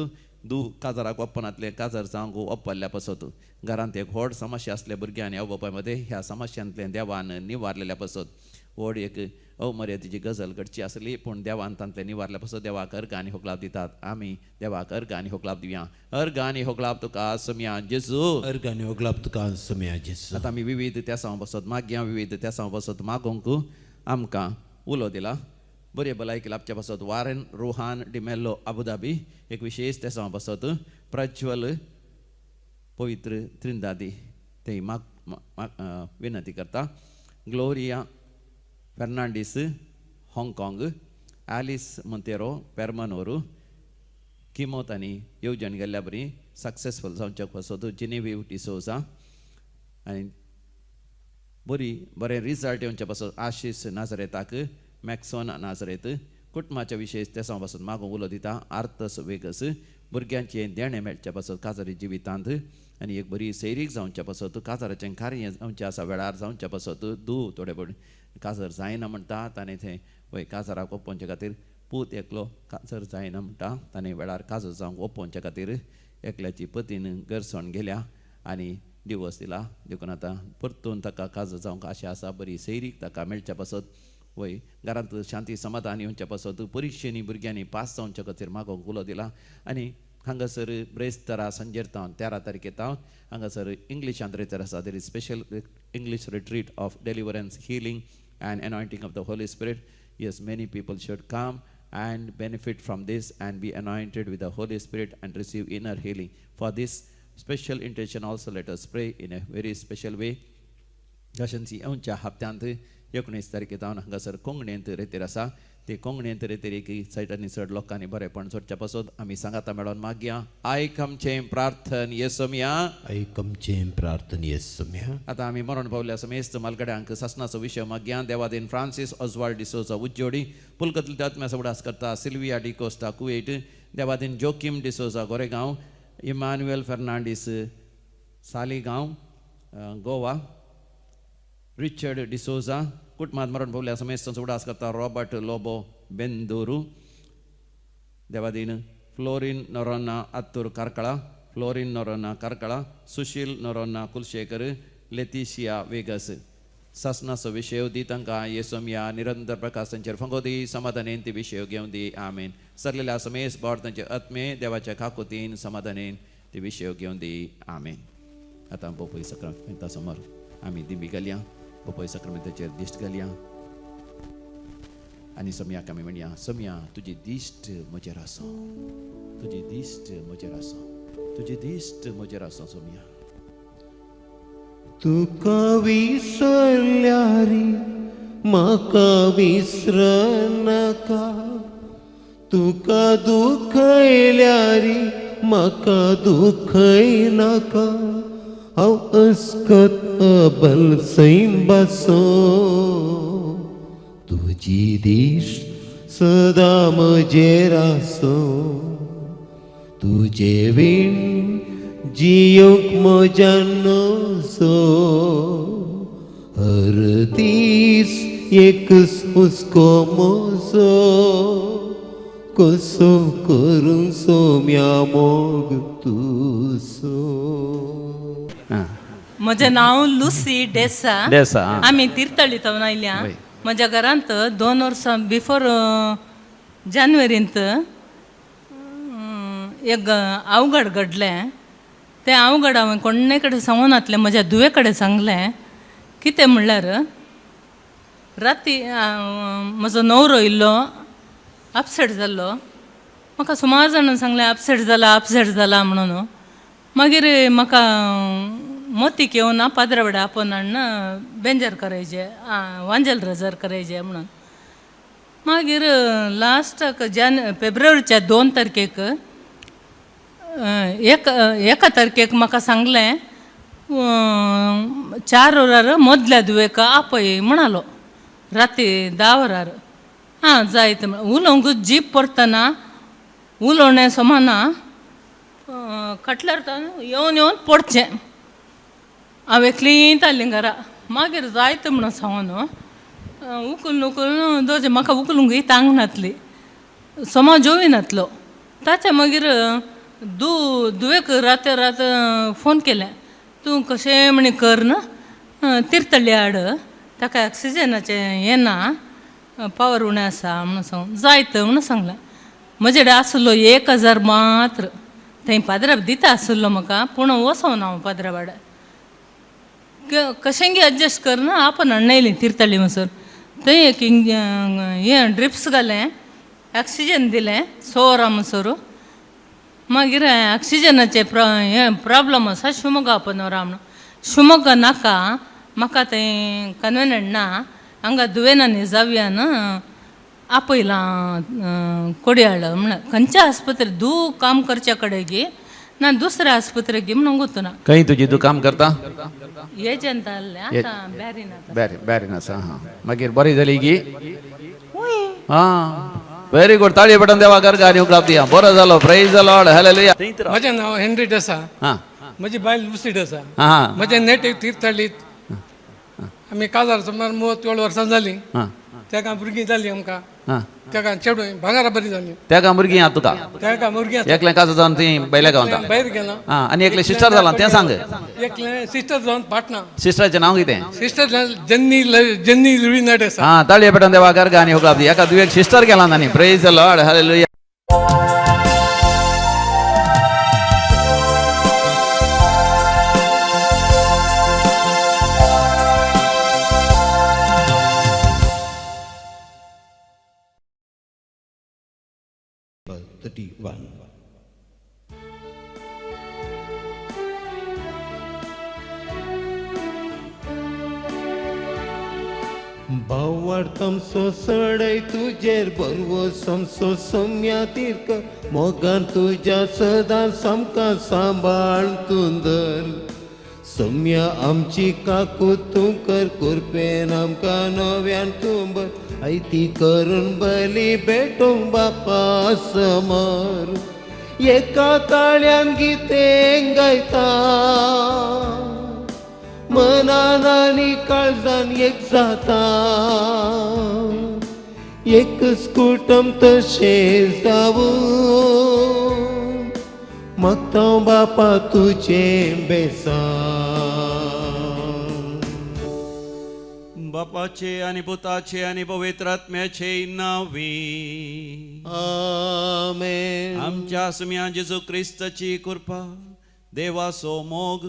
S1: काजाराक ओप्पनांतले काजार जावंक ओप्पल्ल्या पासत घरांत एक व्हड समस्या आसल्या भुरग्यां आनी आवय बापाय मदें ह्या समस्यांतले देवान निवारलेल्या पासत व्हड एक अवमर्यादेची गजाल घडची आसली पूण देवान तांतले निवारल्या पासत देवाक अर्घ आनी होकलाप दितात आमी देवाक अर्घ आनी होकलाप दिवया अर्घ आनी होकलाप तुका सोम्या जेजू
S2: अर्घ आनी होकलाप तुका सोम्या जेजू.
S1: आतां आमी विविध त्यासां पासत मागया विविध त्यासां पासत मागोंक आमकां उलो दिला बरे भलायकी लाभच्या पासत वारेन रोहान डिमेल्लो अबुधाबी एक विशेष त्यासां पासत प्रज्वल पवित्र त्रिंदादी ते विनंती करता ग्लोरिया फर्नांडीस हाँगकाँग ॲलिस मोंतेरो पेरमानोरू किमोत आनी येवजण गेल्ल्या बरी सक्सेसफूल जावच्या पासत जिनेवीव डिसोजा आनी बरें रिजल्ट येवच्या पासत आशीष नाजरेताक मॅक्सोन नाजरेत कुटुंबाच्या विशेष त्या पासून मागून उलो दिता आर्थस वेगस भुरग्यांचें देणें मेळच्या पासत काजारी जिवितांत आनी एक बरी सैरीक जावच्या पासत काजाराचें कार्य जावचें आसा वेळार जावच्या पासत थोडे पड काजर जायना म्हणटात आनी थंय वय काजाराक ओपोवचे खातीर पूत एकलो काजर जायना म्हणटा ताणें वेळार काजर जावंक ओपोवचे खातीर एकल्याची पतीन गरसण गेल्या आनी दिवस दिला देखून आतां परतून ताका काजर जावंक आशा आसा बरी सैरीक ताका मेळच्या पासत वय घरांत शांती समाधान येवच्या पासत परिक्षेनी भुरग्यांनी पास जावच्या खातीर मागोवंक उलो दिला आनी हांगासर ब्रेस्तारा संजेरतावन 13 तारखेतावन हांगासर इंग्लिशांत रेतर आसा there is special English retreat of deliverance healing and anointing of the Holy Spirit. Yes, many people should come and benefit from this and be anointed with the Holy Spirit and receive inner healing. For this special intention also let us pray in a very special way. जशेंची येवच्या हप्त्यांत 19 तारखेतावन हांगासर कोंगणेंत रेतीर आसा ते कोंगणेंत रेतीर एक चड चड लोकांनी बरेपण सोडच्या पासत आमी सांगाता मेळोन मागया आयकमचें प्रार्थन येसोम्या
S2: आयकमचें प्रार्थन येसोम्या.
S1: आतां आमी मरण पावल्या समेस्त मालगड्यांक सासणाचो विशय मागया देवादीन फ्रांसीस ऑस्वाल्ड डिसोजा उज्जोडी पुलकतले आत्म्या उडास करता सिल्विया डिकोस्टा कुवेट देवादीन Joachim D'Souza Goregaon Emmanuel Fernandes Saligao Goa Richard D'Souza कुटुंबांत मरण पावल्या समेस्त उडास करता रॉबर्ट लोबो बेंदोरू देवादीन Florine Noronha Attur Karkala Florine Noronha Karkala Sushil Noronha Kulshekar Leticia Vegas सासनाचो विशय दी तांकां येसोम्या निरंतर प्रकाश तांचेर फंगोदी समाधानेन ती विशय घेवन दी आमेन सरलेल्या समेस्त बोड तांचे आत्मे देवाच्या काकुतीन समाधानेन ती विशय घेवन दी आमेन. आतां पोपय सक्रामेंता समोर आमी दिमी घालया पोपय सक्रामेंताचेर दिश्ट घालया आनी सोम्याक आमी म्हणया सोम्या तुजी दिश्ट म्हजेर आसो तुजी दिश्ट म्हजेर आसो तुजी दिश्ट म्हजेर आसो सोम्या.
S2: तुका विसरल्यारी म्हाका विसरनाका तुका दुखयल्यारी म्हाका दुखय नाका हांव अस्कत अबल सैंबासो तुजी दिश्ट सदां म्हजेर आसो तुजे विण जियोंक म्हज्यान नसो हर दीस एक हुस्को म्हजो कसो करूं सोम्या मोग तुजो.
S3: म्हजें नांव लुसी डेसा
S1: डेसा,
S3: आमी तीर्थळीतावन आयल्या म्हज्या घरांत 2 वर्सां बिफोर जानेवारींत एक अवघड घडलें तें अवघड हांवें कोणे कडेन सांगून नातलें म्हज्या दुवे कडेन सांगलें कितें म्हणल्यार राती म्हजो न्हवरो इल्लो अपसेट जाल्लो म्हाका सुमार जाणां सांगलें अपसेट जाला म्हणून मागीर म्हाका मोतीक येवन पाद्रवाडा आपोवन हाडना बेंजार करायचे वांजेल रजर करायचे म्हणून मागीर लास्टाक फेब्रुवारीच्या 2 तारखेक एका तारखेक म्हाका सांगलें 4 वरार मदल्या दुवेक आपय म्हणालो राती 10 वरार हां जायत उलोवंक जीप पडटना उलोवणे समाना कटल्यार येवन येवन पडचें हांव एकलींच आसलीं घरा मागीर जायत म्हणून सांगून उखलून उखलून दोजे म्हाका उखलूंकूय तांग नासली सोमा जेविनातलो ताच्या मागीर दुवेक रात फोन केलें तूं कशें म्हणी कर ना तिरतळी हाड ताका ऑक्सिजनाचें हें ना पावर उणें आसा म्हणून सांगून जायत म्हणून सांगलें म्हजे कडेन आसलो 1000 मात्र थंय पाद्राब दिता आसलो म्हाका पूण वचोन हांव पाद्रा वाड्यार कशें गी एडजस्ट कर ना आपण हाडून तिरतळी म्हणसर थंय एक हें ड्रिप्स घालें ऑक्सिजन दिलें 100 म्हणसर मागीर ऑक्सिजनाचे हें प्रॉब्लम आसा शिवमोगा आपणोरा म्हणून शिवमोगा नाका म्हाका थंय कन्विनियंट ना हांगा दुवेनांनी जावयान आपयलां कोडयाळ म्हण खंयच्या आस्पत्रेक काम करचे कडेन गी ना दुसऱ्या आस्पत्रेक गी म्हणून गुंतना
S1: खंय तुजी तूं काम करता
S3: एजंट आहलें आतां बॅरीन आतां
S1: बॅरीन आसा हां मागीर बरी जाली की हां व्हेरी गुड ताळी पडून देवा garगानी उपराप दिया बरो जालो प्रेज द लॉर्ड हालेलुया
S4: म्हजें नांव हेनरीट आसा
S1: हां
S4: म्हजी बायल लुसीड आसा
S1: हां
S4: म्हजें नेट तीर्थहळ्ळीत आमी काजार सुमार 37 वर्सां जालीं
S1: हां
S4: तेका भुरगीं जालीं आमकां
S1: हां
S4: तेका चेडूं भांगारा बरी जालीं
S1: तेका भुरगीं आहा तुका
S4: तेका भुरगीं
S1: एकलें काजो जावन ती बैल्या गावता
S4: भायर गेलां
S1: हां आनी एकलें सिस्टर जालां तें सांग
S4: एकलें सिस्टर जावन पाटणा
S1: सिस्टराचें नांव कितें
S4: सिस्टर जन्नी लुईनाट आसा
S1: हां ताळी पडून देवा garगानी उपराप दिया एका दुयेक सिस्टर गेला तांणी प्रेज द लॉर्ड हालेलुया
S2: भावार्थम सोसडय तुजेर बरवो समसो सम्या तीर्क मोगान तुझ्या सदा समका सांबाळ तुंदर सम्या आमची काकू तूं कर कुरपेन आमकां नव्यान तुंबर आयती करून बली भेटोंक बापा समोर एका ताळ्यान गितें गायता मनान आनी काळजान एक जाता एकच कुटुंब तशें जावूं मागता बापा तुजें बेसान
S5: बापाचे आणि पुताचे आणि पवित्र आत्म्याचे नावी
S2: आमेन
S5: आमच्या सुम्या जेजू क्रिस्ताची कृपा देवासो मोग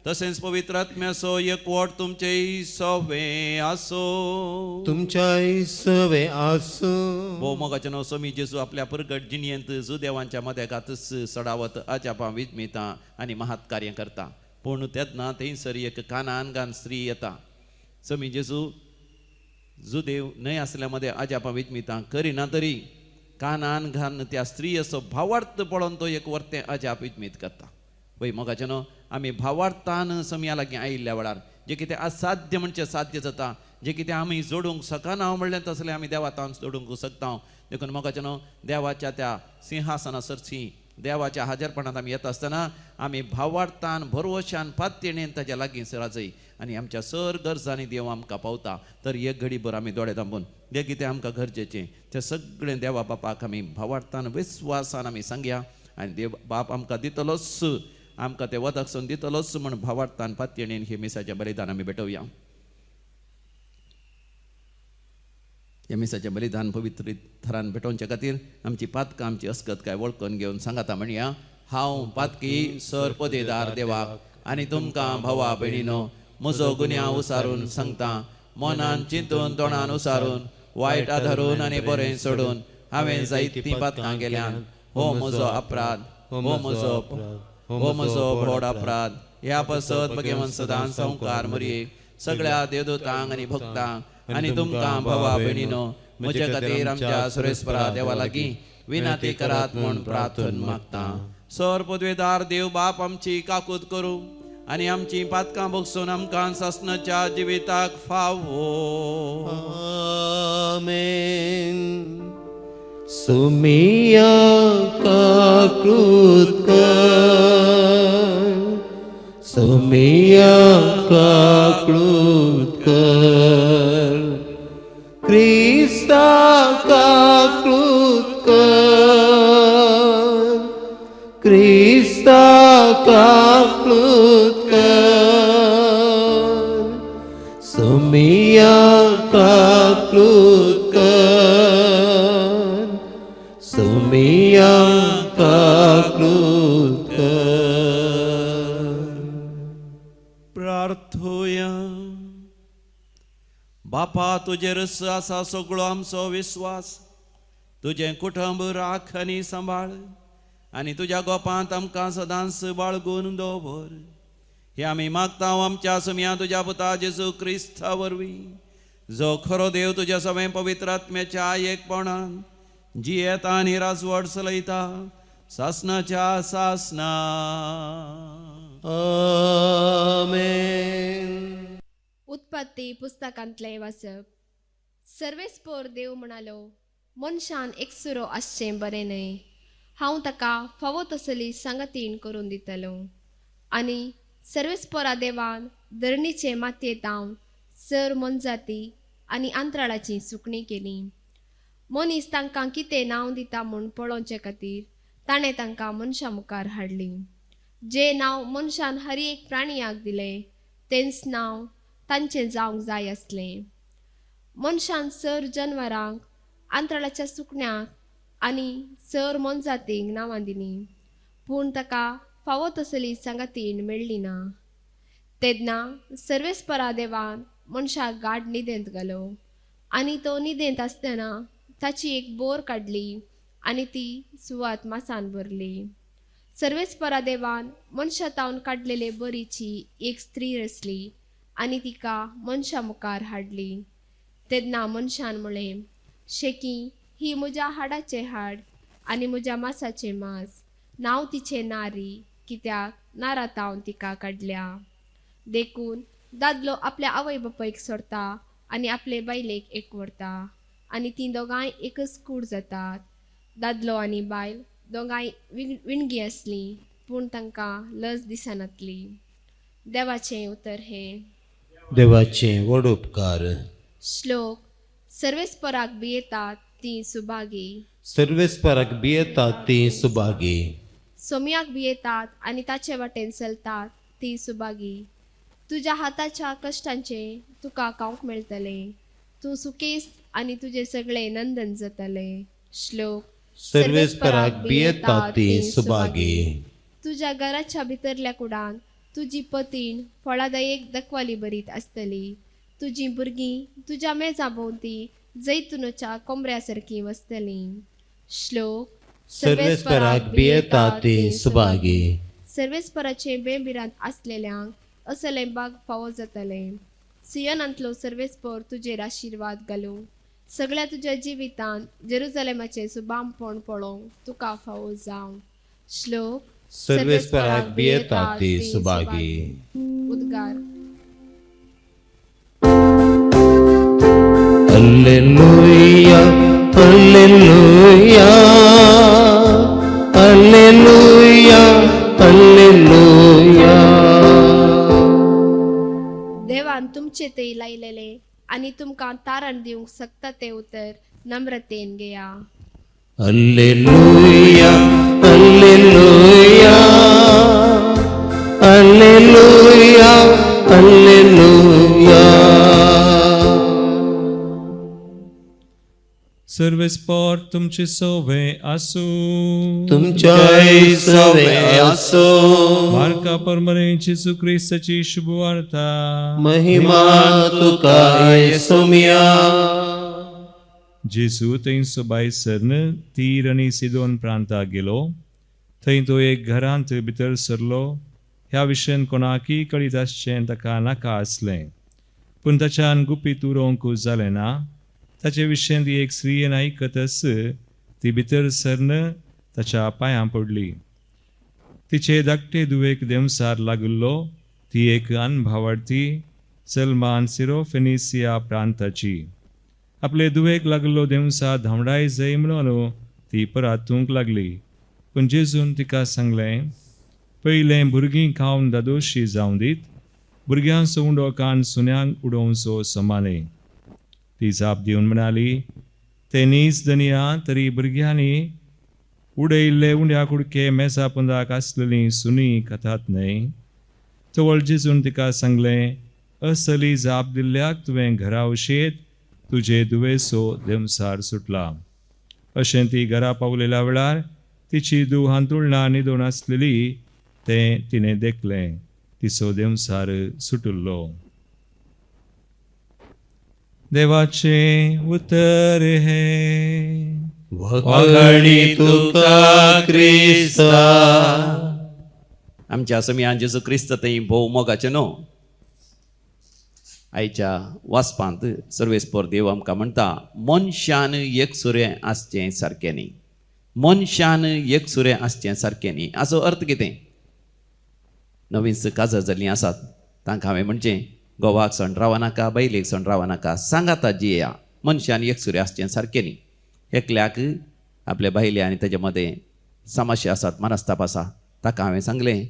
S5: तसेच पवित्र आत्म्यासो एकवट तुमचे सवे आसो
S2: तुमच्या सवे आसो
S5: भोव मोगाचे नो सोमी जेजू आपल्या प्रगट जिणयेंत जू देवांच्या मदेगातच सडावत आजापा विजमिता आणि महात कार्य करता पूण तेदना थंयसर एक कानान घान स्त्री येता सोमी जेजू जू देव न्हय आसल्या मध्ये आजापा विजमिता करिना तरी कानान घान त्या स्त्री असो भावार्थ पळोवन तो एक वर्तें अजाप विजमीत करता वय मोगाचे नो आमी भावार्थान समया लागीं आयिल्ल्या वेळार जे कितें असाध्य म्हणजे साध्य जाता जे कितें आमी जोडूंक शकना म्हणलें तसलें आमी देवातान जोडूंक शकता देखून मोगाचे नो देवाच्या त्या सिंहासना सरसी देवाच्या हाजरपणांत आमी येता आसतना आमी भावार्थान भरवशान पातयेणेन ताच्या लागीं राजय आनी आमच्या सर गरजांनी देव आमकां पावता तर एक घडीभर आमी दोळे धांपून जे कितें आमकां गरजेचें तें सगळें देवा बापाक आमी भावार्थान विस्वासान आमी सांगया आनी देव बाप आमकां दितलोच आमकां ते वदक सोन दितलोच म्हण भावार्थान पातयेणेन हे मिसाचें बलिदान आमी भेटोवया हे मिसाचें बलिदान पवित्र थरान भेटोवचे खातीर आमची पातकां आमची अस्कत काय वळखून घेवन सांगाता म्हणया हांव पातकी सर पदेदार देवाक आनी तुमकां भावा भयणीनो म्हजो गुन्यांव उसारून सांगता मनान चिंतून तोंडान उसारून वायट आधारून आनी बरें सोडून हांवें जायतीं पातकां गेल्यान हो म्हजो अपराध हो म्हजो व्हड अपराध ह्या पासत भगवान सदां संवकार मरये सगळ्या देवदूतांक आनी भक्तांक आनी तुमकां भावा भयणीनो म्हजे खातीर आमच्या सुरेस्परा देवा लागीं विनाती करात म्हूण प्रार्थना मागता सर पदवेदार देव बाप आमची काकूत करूं आनी आमची पातकां भोगसून आमकां सासणाच्या जिविताक फावो.
S2: आमेन. सुमिया काकृत कर, सुमिया काकृत कर, क्रिस्ता काकृत कर, क्रिस्ता काकृत कर, सुमिया काकृत कर, सुमिया काकृत कर.
S5: प्रार्थोया. बापा तुजेर आसा सगळो आमचो विश्वास. तुजें कुटुंब राख आनी सांबाळ आनी तुज्या गोपांत आमकां सदांच बाळगून दवर. हे आमी मागता आमच्या सुम्या तुज्या पुता जेजू क्रिस्ता वरवीं, जो खरो देव तुज्या सगळे पवित्र आत्म्याच्या एकपणान जियेता आनी राजवट चलयता सासणाच्या सासना.
S2: आमेन.
S6: उत्पत्ती पुस्तकांतले वाचप. सर्वेस्पोर देव म्हणालो, मनशान एकसुरो आसचें बरें न्हय. हांव ताका फावो तसली सांगतीण करून दितलो. आनी सर्वेस्पोरा देवान धरणीचे मातयेंत हांव सर मनजाती आनी अंतराळाची सुकणी केली. मनीस तांकां कितें नांव दिता म्हूण पळोवचे खातीर ताणें तांकां मनशा मुखार हाडली. जे नांव मनशान हर एक प्राणियाक दिलें तेंच नांव तांचें जावंक जाय आसलें. मनशान सर जनवरांक, अंतराळाच्या सुकण्याक आनी सर मनजातींक नांवां दिलीं, पूण ताका फावो तसली सांगतीण मेळ्ळी ना. तेन्ना सर्वेस्परा देवान मनशाक गाढ न्हिदेंत घालो आनी तो न्हिदेंत आसतना ताची एक बोर काडली आनी ती सुवात मासान भरली. सर्वेस्परा देवान मनशा तावन काडलेले बरीची एक स्त्री रचली आनी तिका मनशा मुखार हाडली. तेन्ना मनशान म्हळें, शेकी ही म्हज्या हाडाचें हाड आनी म्हज्या मांसाचें मांस. नांव तिचें नारी, कित्याक नारात हांव तिका काडल्या. देखून दादलो आपल्या आवय बापायक सोडटा आनी आपले बायलेक एकवडटा आनी तीं दोगांय एकच कूड जातात. दादलो आनी बायल दोगांय विणगी आसलीं, पूण तांकां लज दिसनातली. देवाचें उतर हें.
S2: देवाचें व्हड उपकार.
S6: श्लोक. सर्वेस्पराक भियेतात तीं सुभागी.
S2: सर्वेस्पराक भियेतात तीं सुभागी.
S6: सोम्याक भियेतात आनी ताचे वाटेन चलतात तीं सुभागी. तुज्या हाताच्या कश्टांचे तुका खावंक मेळटलें. तूं सुकेस आनी तुजे सगळे नंदन जातले. श्लोक.
S2: सर्वेस्पराक भियेतात तीं सुभागी.
S6: तुज्या घराच्या भितरल्या कुडान तुजी पतीण फळादायक दखवाली बरीत आसतली. तुजीं भुरगीं तुज्या मेजा भोंवती जैतुनाच्या कोंबऱ्या सारकीं वसतलीं. श्लोक.
S2: सर्वेस्पराक भियेतात तीं सुभागी.
S6: सर्वेस्पराचे बेबिरांत आसलेल्यांक असलें बाग फावो जातलें. सियोनांतलो सर्वेस्पर तुजेर आशिर्वाद घालूं. सगळ्या तुज्या जिवितांत जेरुजलेमाचें सुबामपण पळोवंक तुका फावो जावं. श्लोक.
S2: सर्वेस्पराक भियेतात तीं सुभागी.
S6: उद्गार.
S2: Alleluia, Alleluia, Alleluia, Alleluia.
S6: देवान तुमचे ते लायलेले आनी तुमकां तारण दिवंक शकता ते उतर नम्रतेन घेया.
S2: Alleluia, Alleluia, Alleluia, Alleluia.
S7: सर्वेस्पर तुमचे सवे आसू.
S2: तुमच्या सवे आसो.
S7: बारका परमरे जेजू ख्रिस्ताची शुभवार्ता.
S2: महिमा तुका येसुमिया.
S7: जेजू थंय भायसरन तीर आनी सिदोन प्रांताक गेलो. थंय तो एक घरांत भितर सरलो. ह्या विशयान कोणाकय कळीत आसचें ताका नाका आसलें, पूण ताच्यान गुपीत उरोवंक जालें ना. ताचे विशयान ती एक स्त्रीयेन आयकतच ती भितर सरन ताच्या पांयां पडली. तिचे धाकटे धुवेक देंवसार लागलो. ती एक अनभावार्थी सलमान सिरो फेनिसिया प्रांताची. आपले दुवेक लागलो देवसा धांवडाय जाय म्हणून ती परतूंक लागली. पूण जेजून तिका सांगलें, पयलें भुरगीं खावन दादोशी जावं दीत, भुरग्यांचो उंडो कान सुन्यांक उडोवचो समाने. ती जाप दिवन म्हणाली, ते नीज दनिया तरी भुरग्यांनी उडयल्ले उंड्या कुडके मेसा पंदाक आसलेलीं सुनी खातात न्हय. चवळ जेजून तिका सांगलें, असली जाप दिल्ल्याक तुवें घरा वशेत, तुजे दुवेसो देवसार सुटला. अशें ती घरा पावलेल्या वेळार तिची धूव हांतुळना न्हिदून आसलेली तें तिणें देखलें. तिचो देवसार सुटुल्लो. देवाचे उतर हे.
S2: वखणी तुका क्रिस्ता.
S5: आमच्या समियान जेजू क्रिस्त थंय भोव मोगाचें न्हू. आयच्या वाचपांत सर्वेस्पर देव आमकां म्हणटा, मनशान एकसुरें आसचें सारकें न्ही. मनशान एकसुरें आसचें सारकें न्ही हाचो अर्थ कितें? नवीन काजर जाल्लीं आसात तांकां हांवें म्हणचें, घोवाक सण रावा नाका, बायलेक सण रावा नाका, सांगाता जियेया. मनशान एकसुरें आसचें सारकें न्ही. एकल्याक आपल्या बायले आनी तेजे मदें समस्या आसात, मनस्ताप आसा, ताका हांवें सांगलें,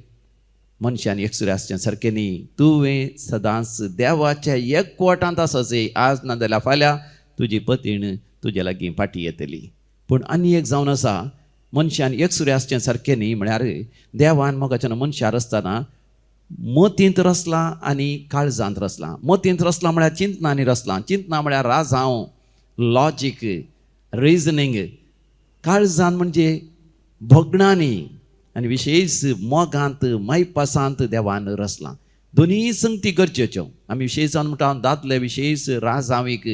S5: मनशान एकसुरें आसचें सारकें न्ही. तुवें सदांच देवाच्या एकवटांत आसचें. आज ना जाल्यार फाल्यां तुजी पतीण तुजे लागीं फाटी येतली. पूण आनी एक जावन आसा, मनशान एकसुरें आसचें सारकें न्ही म्हळ्यार देवान मोगाच्यान मनशार आसतना मतींत रचलां आनी काळजांत रचलां. मतींत रचलां म्हळ्यार चिंतनांनी रचलां. चिंतना म्हळ्यार राजांव, लॉजीक, रिजनींग. काळजांत म्हणजे भोगणांनी आनी विशेश मोगांत मायपासांत देवान रचलां. दोनीय संगती गरजेच्यो. आमी विशेश जावन म्हणटा दादले विशेश राजावीक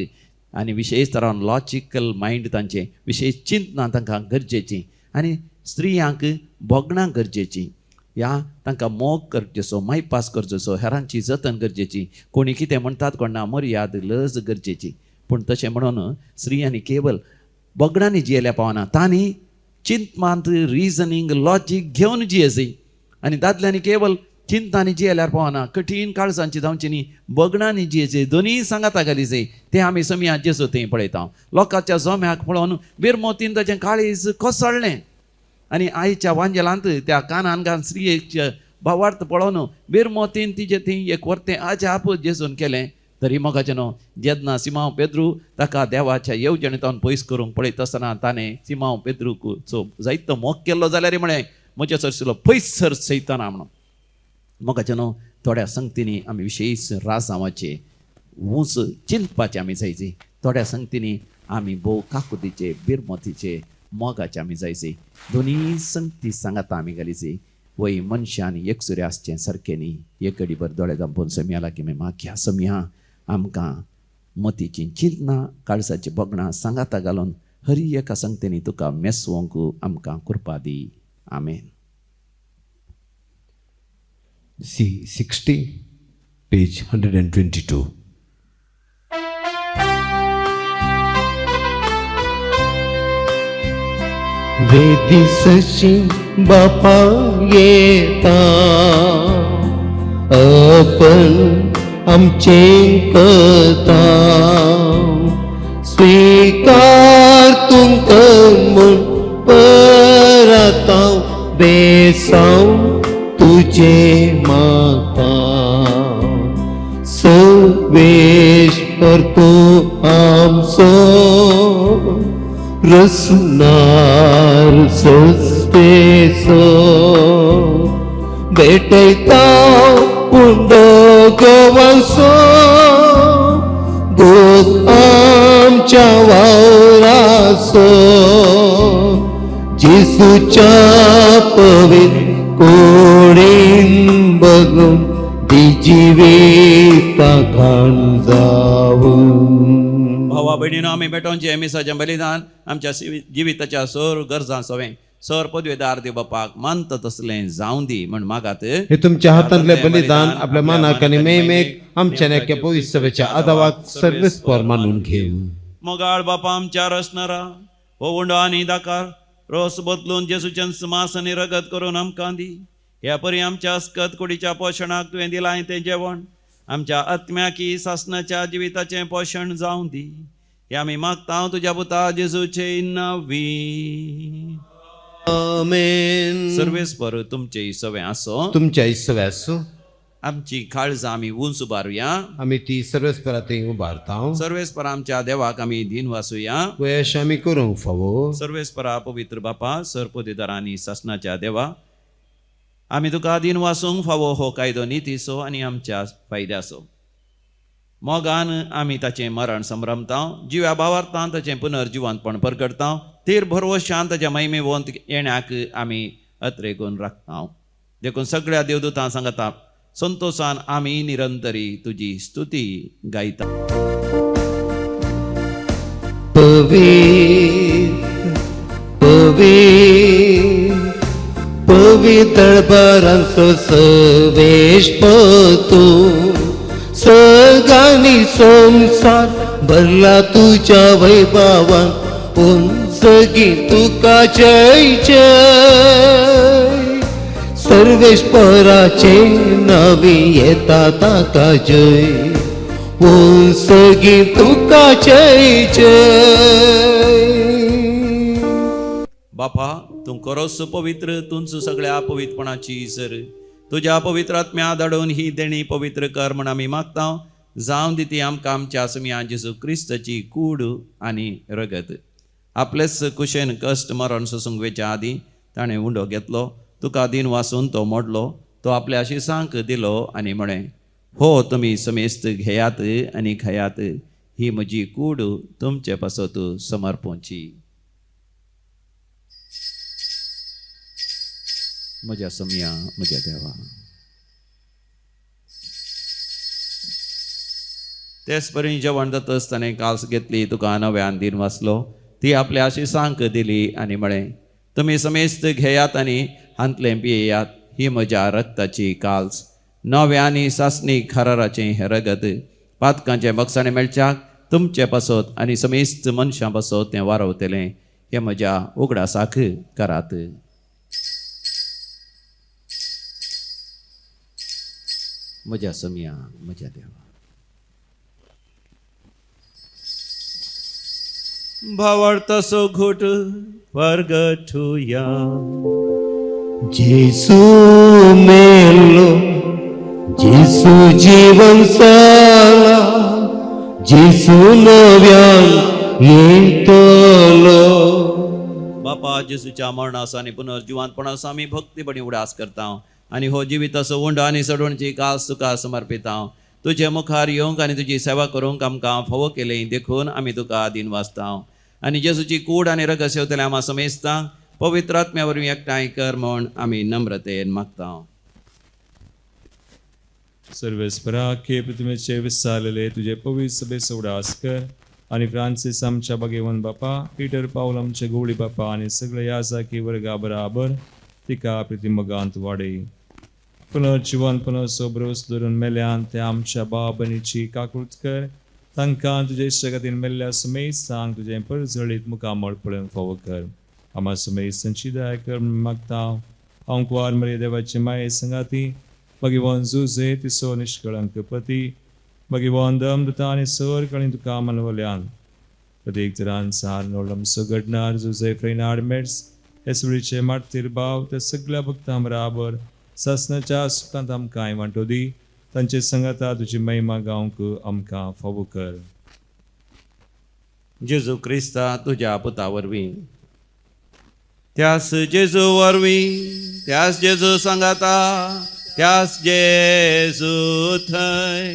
S5: आनी विशेश तरान लॉजिकल मायंड तांचें, विशेश चिंतनां तांकां गरजेचीं. आनी स्त्रियांक भोगणां गरजेचीं. ह्या तांकां मोग गरजेचो, मायपास गरजेचो, हेरांची जतन गरजेची. कोणी कितें म्हणटात कोणा मर्याद लज गरजेची. पूण तशें म्हणून स्त्रियांनी केवल भोगणांनी जियेल्या पावना, तांणी चिंतनांत रिजनींग लॉजीक घेवन जियेची. आनी दादल्यांनी केवल चिंतांनी जियेल्यार पावना, कठीण काळजांची जावची न्ही, भोगणांनी जियेचे. दोनीय सांगाता घालीचे. तें आमी समियान जेजू थंय पळयता. लोकांच्या जोम्याक पळोवन बिरमोतीन ताचें काळीज कोसळ्ळें. आनी आयच्या वांजेलांत त्या कानान घान स्त्रियेच्या भावार्थ पळोवन बिरमोतीन तिजें थंय एक वर्तें आजाप जेजून केलें. तरी मोगाचें न्हू, जेन्ना सिमांव पेद्रू ताका देवाच्या येवजणेंतल्यान पयस करूंक पळयत आसतना ताणें सिमांव पेद्रूचो जायतो मोग केल्लो जाल्यार म्हळें, म्हजे सरशिलो पयस सर सैताना म्हणून. मोगाचें न्हू, थोड्या संगतींनी आमी विशेश राजांवाचे ऊंच चिंतपाचें आमी जायची. थोड्या संगतींनी आमी भोव काकुतीचे, बिरमोतीचे, मोगाचे आमी जायचे. दोनीय संगती सांगाता आमी घालीची. वय मनशान एकसुरें आसचें सारकें न्ही. एक घडी भर दोळे धांपून समिया लागीं मागया, समिया आमकां मतीचीं चिंतनां, काळजाची भोगणां सांगाता घालून हरी एका संगतींनी तुका मेसवंक आमकां कृपा दी. आमेन.
S2: C60, page 122. वेदिसशी बापा येता आपण आमचे कथा स्वीकार तुमकां म्हूण परतां बेसांव तुझे माता सर्वेश परतो आमचो रसनार सस्तेसो भेटयता पुंडो गोवासो दूध आमच्या वावरासो जेसूच्या पवित्र कोणीन बघून दिजिवेता घाण जावून.
S5: भावा भयणीनो, आमी बेटोवचें मिसाचें बलिदान आमच्या जिविताच्या सर गरजां सवें सर पदवेदार देव बापाक मानता तसलें जावं दी म्हण मागात.
S2: हे तुमच्या हातांतले बलिदान आपल्या मानाक आनी मेमेक आमच्या नेक्या पवित्र सभेच्या आदावाक सर्वेस्पर मानून घेऊ.
S5: मोगाळ बापा आमच्या रचणारा हो उंडो आनी दाकार रोस बदलून जेसूच्या मास आनी रगत करून आमकां दी. ह्या परी आमच्या अस्कत कुडीच्या पोषणाक तुवें दिलाय तें जेवण आमच्या आत्म्याकी सासनाच्या जिविताचें पोषण जावं दी. हे आमी मागता तुज्या पुता जेजूचे नांवी.
S2: आमेन.
S5: सर्वेस्पर तुमचे सवे आसो.
S2: तुमच्या इसवे आसूं.
S5: आमची काळजां आमी उंच उबारुया.
S2: आमी ती सर्वेस्परांत उबारता.
S5: सर्वेस्पर आमच्या देवाक आमी दिन वासुया.
S2: वयश आमी करूंक फावो.
S5: सर्वेस्परा पवित्र बापा सरपोतेदारांनी सासनाच्या देवा आमी तुका दिन वासूंक फावो हो कायदो नितीसो आनी आमच्या फायद्याचो. मोगान आमी ताचें मरण संभ्रमता. जिव्या भावार्थान ताचें पुनर्जिवंतपण परगडता. तीर भरवशान ताच्या महिमेवंत येण्याक आमी अत्रेकून राखता. देखून सगळ्या देवदूतां सांगता संतोषान आमी निरंतरी तुजी स्तुती गायता.
S2: पवित्र बरांचो सवेश पतो सगानी संसार भरला तुझ्या वैभवान. उंचगी तुका जय जय. सर्वेश्वराचे नावी येता ताका जय. उंचगी तुका जय जय.
S5: बापा तूं खरोच पवित्र. तूंच सगळ्या अपवित्रपणाची सर. तुज्या पवित्र आत्म्या धाडून ही देणी पवित्र कर म्हण आमी मागता. जावं दी ती आमकां आमच्या समिया जेजू क्रिस्ताची कूड आनी रगत. आपलेच कुशेन कश्ट मरण सोसूंक वेच्या आदी ताणें उंडो घेतलो. तुका दिन वासून तो मोडलो. तो आपल्या शिसांक दिलो आनी म्हळें हो तुमी समेस्त घेयात आनी खायात. ही म्हजी कूड तुमचे पासत समर्पोवची. म्हज्या समिया म्हज्या देवा. तेच परी जेवण जाता आसतना काल्स घेतली तुका नव्यान दिन वाचलो. ती आपल्या आशिसांक दिली आनी म्हळें तुमी समेस्त घेयात आनी हांतलें पियेयात. ही म्हज्या रक्ताची काल्स नव्यानी सासणी खराराचें हें रगत. पातकांचें बक्षाणें मेळच्याक तुमचे पासत आनी समेस्त मनशां पासत तें वारवतलें. हें म्हज्या उगडासाक करात. म्हज्या समिया म्हज्या देवा. भावार्थाचो घोट परगटुया.
S2: जेसू मेलो जेसू जीवन साला. जेसू नव्यान येतलो.
S5: बापा जेसूच्या मरणाचो आनी पुनर्जिवंतपणाचो आमी भक्तीपणी उडास करता आनी हो जिविताचो उंड आनी सडवणची कास तुका समर्पिता. तुजे मुखार येवंक आनी तुजी सेवा करूंक आमकां फावो केलें देखून आमी तुका दिन वाचता. आनी जेसूची कूड आनी रगत सेवतले आम्हा समेस्ता पवित्र आत्म्या वरवीं एकठांय कर म्हूण आमी नम्रतेन मागता.
S7: सर्वेस्परा के पृथ्वीचे विसारलेले तुझे पवित्र सभेचो उडास कर. आनी फ्रांसीस आमच्या बागेवन बापा, पीटर पाऊल आमचे गवळी बापा आनी सगळे याजाकी वर्गा बराबर तिका प्रितीमगांत वाडय. पुनर्जिवनपणाचो भरोस धरून मेल्यान ते आमच्या बाबनीची काकुळट कर. तांकां तुजे इश्टगतीन मेल्ल्या समेत सांग तुजें परजळीत मुखामळ पळोवंक फावो कर. आम्हा समेत संची दया कर म्हूण मागता. हांव कुंवार मरे देवाची माये संगाती भगवान जुजे तिसो निश्कळंक पती भगवान दमदता आनी सर कळी तुका मनवल्यान प्रत्येक तरान सार नोळम सगडणार जुजे फ्रेनाड मेट्स हेसुळीचे मारतीर भाव ते सगळ्या भक्तां बराबर ससनाच्या सुखांत आमकां वांटो दी. तांचे संगता तुजी महिमा गावंक आमकां फावो कर.
S5: जेजू क्रिस्ता तुज्या पुता वरवीं त्यास जेजू वरवीं त्यास जेजू सांगाता त्यास जेजू थंय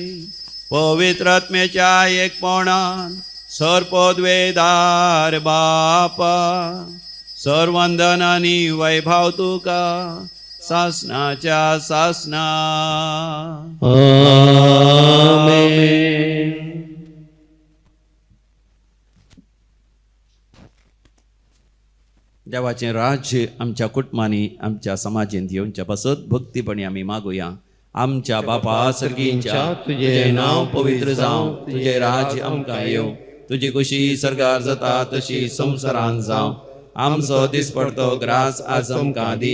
S5: पवित्र आत्म्याच्या एकपणान सरपदवेदार बापा सर्वंदन आनी वैभव तुका सासनाच्या सासना.
S2: आमेन.
S5: देवाचें राज्य आमच्या कुटुंबांनी आमच्या समाजींत येवच्या पासत भक्तीपणी आमी मागुया. आमच्या बापा सर्गींच्या तुझे नांव पवित्र जावं. तुझे राज्य आमकां येवं. तुजी खुशी सरकार जाता तशी संवसारांत जावं. आमचो दिसपडतो ग्रास आज आमकां दी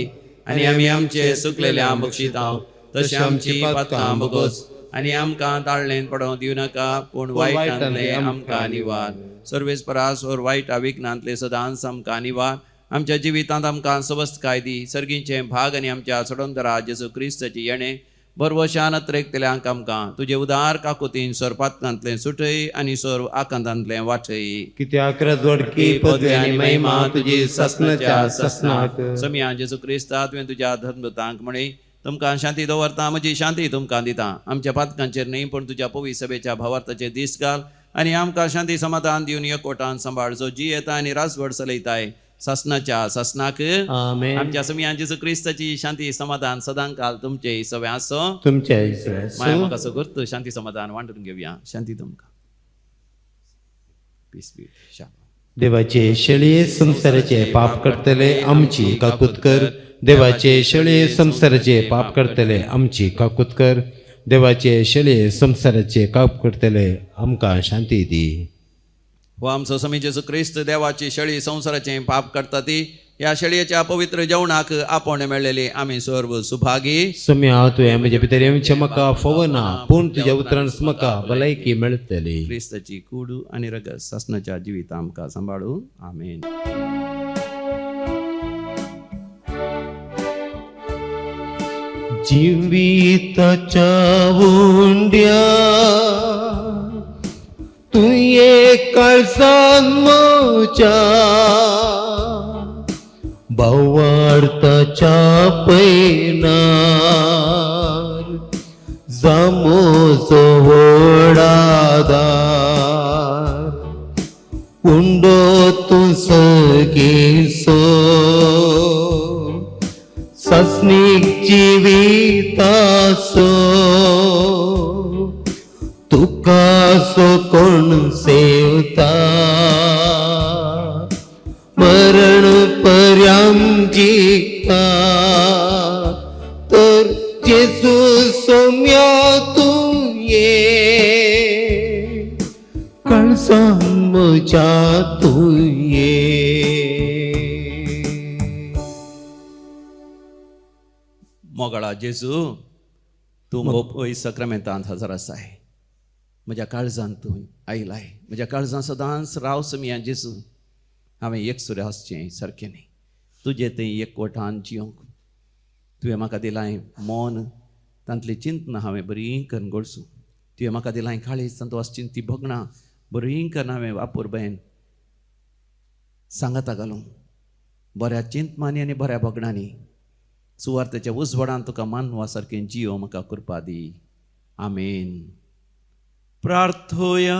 S5: आणि आमी आमचे सुकलेल्या बक्षितांव तशी आमची पातकां बगोस आणि आमकां ताळणेन पडोवंक दिव नाका पूण वायटांतले आमकां निवार. सर्वेस्परास ओर वायटा विघ्नांतले सदांच आमकां निवार. आमच्या जिवितांत आमकां सवस्थकाय दी. सर्गींचे भाग आनी आमच्या सडोंदरा जेजू क्रिस्ताची येणे बरवशान अत्रेकतल्यांक आमकां तुजे उदार काकुतीन सोर पातकांतले सुटय आनी सोर आकांतांतले वाटय.
S2: कित्याक रजवडकी पदवी आनी महिमा तुजी ससनाच्या ससनाक.
S5: समिया जेजू क्रिस्ता तुवें तुज्या धर्मतांक म्हणे तुमकां शांती दवरता म्हजी शांती तुमकां दिता. आमच्या पातकांचेर न्ही पण तुज्या पवित्र सभेच्या भावार्थाचेर दीस घाल आनी आमकां शांती समाधान दिवन एकवटान सांबाळ जो जी येता आनी राजवड चलयताय ससनाच्या ससनाक.
S2: आमेन.
S5: आमच्या समियान जेजू क्रिस्ताची शांती समाधान सदां काल तुमचे सवे आसो.
S2: तुमच्या
S5: माया म्हाका सगळं शांती समाधान वांटून घेवया. शांती तुमकां. पीस बी शांती.
S2: देवाचे शेळये संसाराचे पाप करतले आमची काकूत कर. देवाचे शेळये संसाराचे पाप करतले आमची काकूत कर. देवाचे शेळये संसाराचे पाप करतले आमकां शांती दी.
S5: हो आमचो समी जेजू क्रिस्त देवाची शेळी संसाराचे पाप करता ती ह्या शेळयेच्या पवित्र जेवणाक आपण मेळलेली आमी सर्व सुभागी.
S2: सम्या तुवें म्हज्या भितर म्हाका फवना पूण तुज्या उतरान म्हाका भलायकी मेळटली.
S5: क्रिस्ताची कूड आनी रगत ससनाच्या जिवित आमकां सांबाळू. आमेन.
S2: जिविताच्या वोंड्या तुये काळजान म्हज्या भावार्थाच्या पैनार जामोचो व्हडादार उंडो तूं सगेसो ससनीक जिवितासो तुका सो कोण सेवता मरण पर्यंत जिता तर जेजू सोम्या तूं ये काळजान म्हज्या तूं ये.
S5: मोगळा जेजू तूं मोपय सक्रामेंतांत हजर आसाय. म्हज्या काळजांत तूं आयलाय. म्हज्या काळजांत सदांच राव समिया जेजू. हांवें एकसुरें आसचें सारकें न्ही. तुजें थंय एकवटान जियोंक तुवें म्हाका दिलाय मौन तांतली चिंतना हांवें बरी करून घडसूं. तुवें म्हाका दिलाय काळीज तांतू आसची ती भोगणां बरी करून हांवें वापूर बयन सांगाता घालूं. बऱ्या चिंतमानी आनी बऱ्या भोगणांनी सुवार्थेच्या उजवाडान तुका मानवा सारकें जियो म्हाका कृपा दी. आमेन. प्रार्थोया.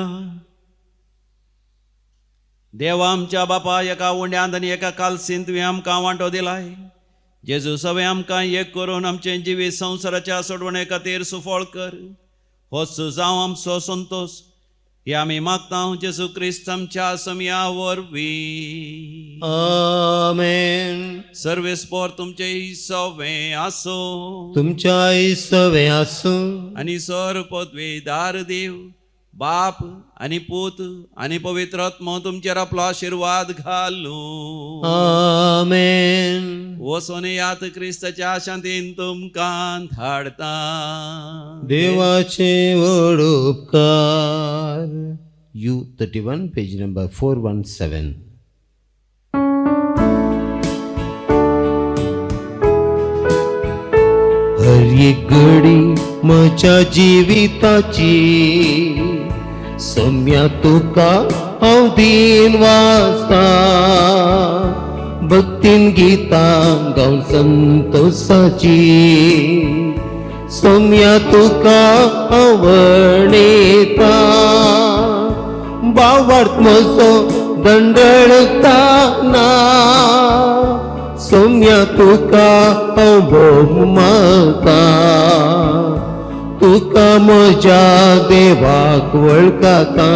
S5: देवा आमच्या बापा एका उंड्यांत आनी एका कालसीन तुवें आमकां वांटो दिलाय. जेजू सवे आमकां एक करून आमचे जिवीत संवसाराच्या सोडवणे खातीर सुफळ कर. होच जावं आमचो संतोष हे आमी मागता जेजू क्रिस्त आमच्या समिया वरवीं.
S2: आमेन.
S5: सर्वेस्पोर तुमचे सवे आसो.
S2: तुमच्या सवे आसूं
S5: आनी सर पदवेदार देव बाप आनी पूत आनी पवित्र आत्मो तुमचेर आपलो आशिर्वाद घालूं.
S2: आमेन.
S5: वचून यात क्रिस्ताच्या शांतीन तुमकां धाडता.
S2: देवाचे व्हड उपकार. U31 page number 417. हर एक घडी म्हज्या जिविताची सम्या तुका हांव दीन वाचता. भक्तीन गीतां गावन संतोषाची सम्या तुका हांव वणयता. भावार्थ म्हजो दंडळताना सम्या तुका हांव भोग मागता. तुका म्हज्या देवाक वळखता.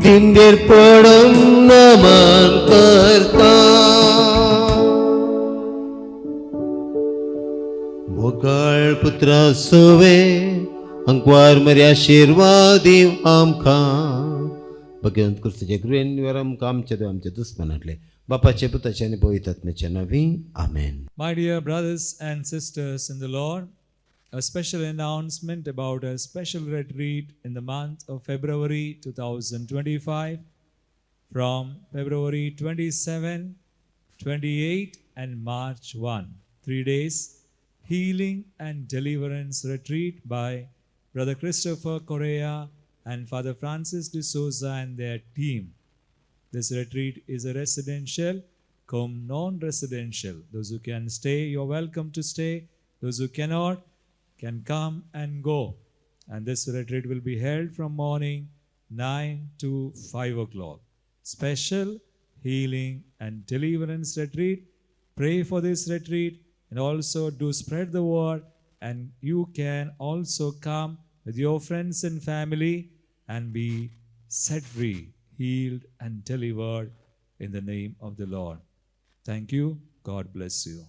S2: दिंडेर पडून नमन करता. मोगाळ पुत्रा सवे अंकवार मरे आशिर्वाद दिव आमकां. भगवंत क्रिस्ताचे कृपेन आमकां आमच्या दुस्मनांतले बापाचे पुताचे आणि पवित्रात्म्याचे नावी आमेन.
S7: My dear brothers and sisters in the Lord, a special announcement about a special retreat in the month of February 2025 from February 27, 28 and March 1. 3 days healing and deliverance retreat by Brother Christopher Correa and Father Francis de Souza and their team. This retreat is a residential cum non-residential. Those who can stay, you're welcome to stay. Those who cannot can come and go. And this retreat will be held from morning 9 to 5 o'clock. Special healing and deliverance retreat. Pray for this retreat and also do spread the word. And you can also come with your friends and family and be set free, healed and delivered in the name of the Lord. Thank you. God bless you.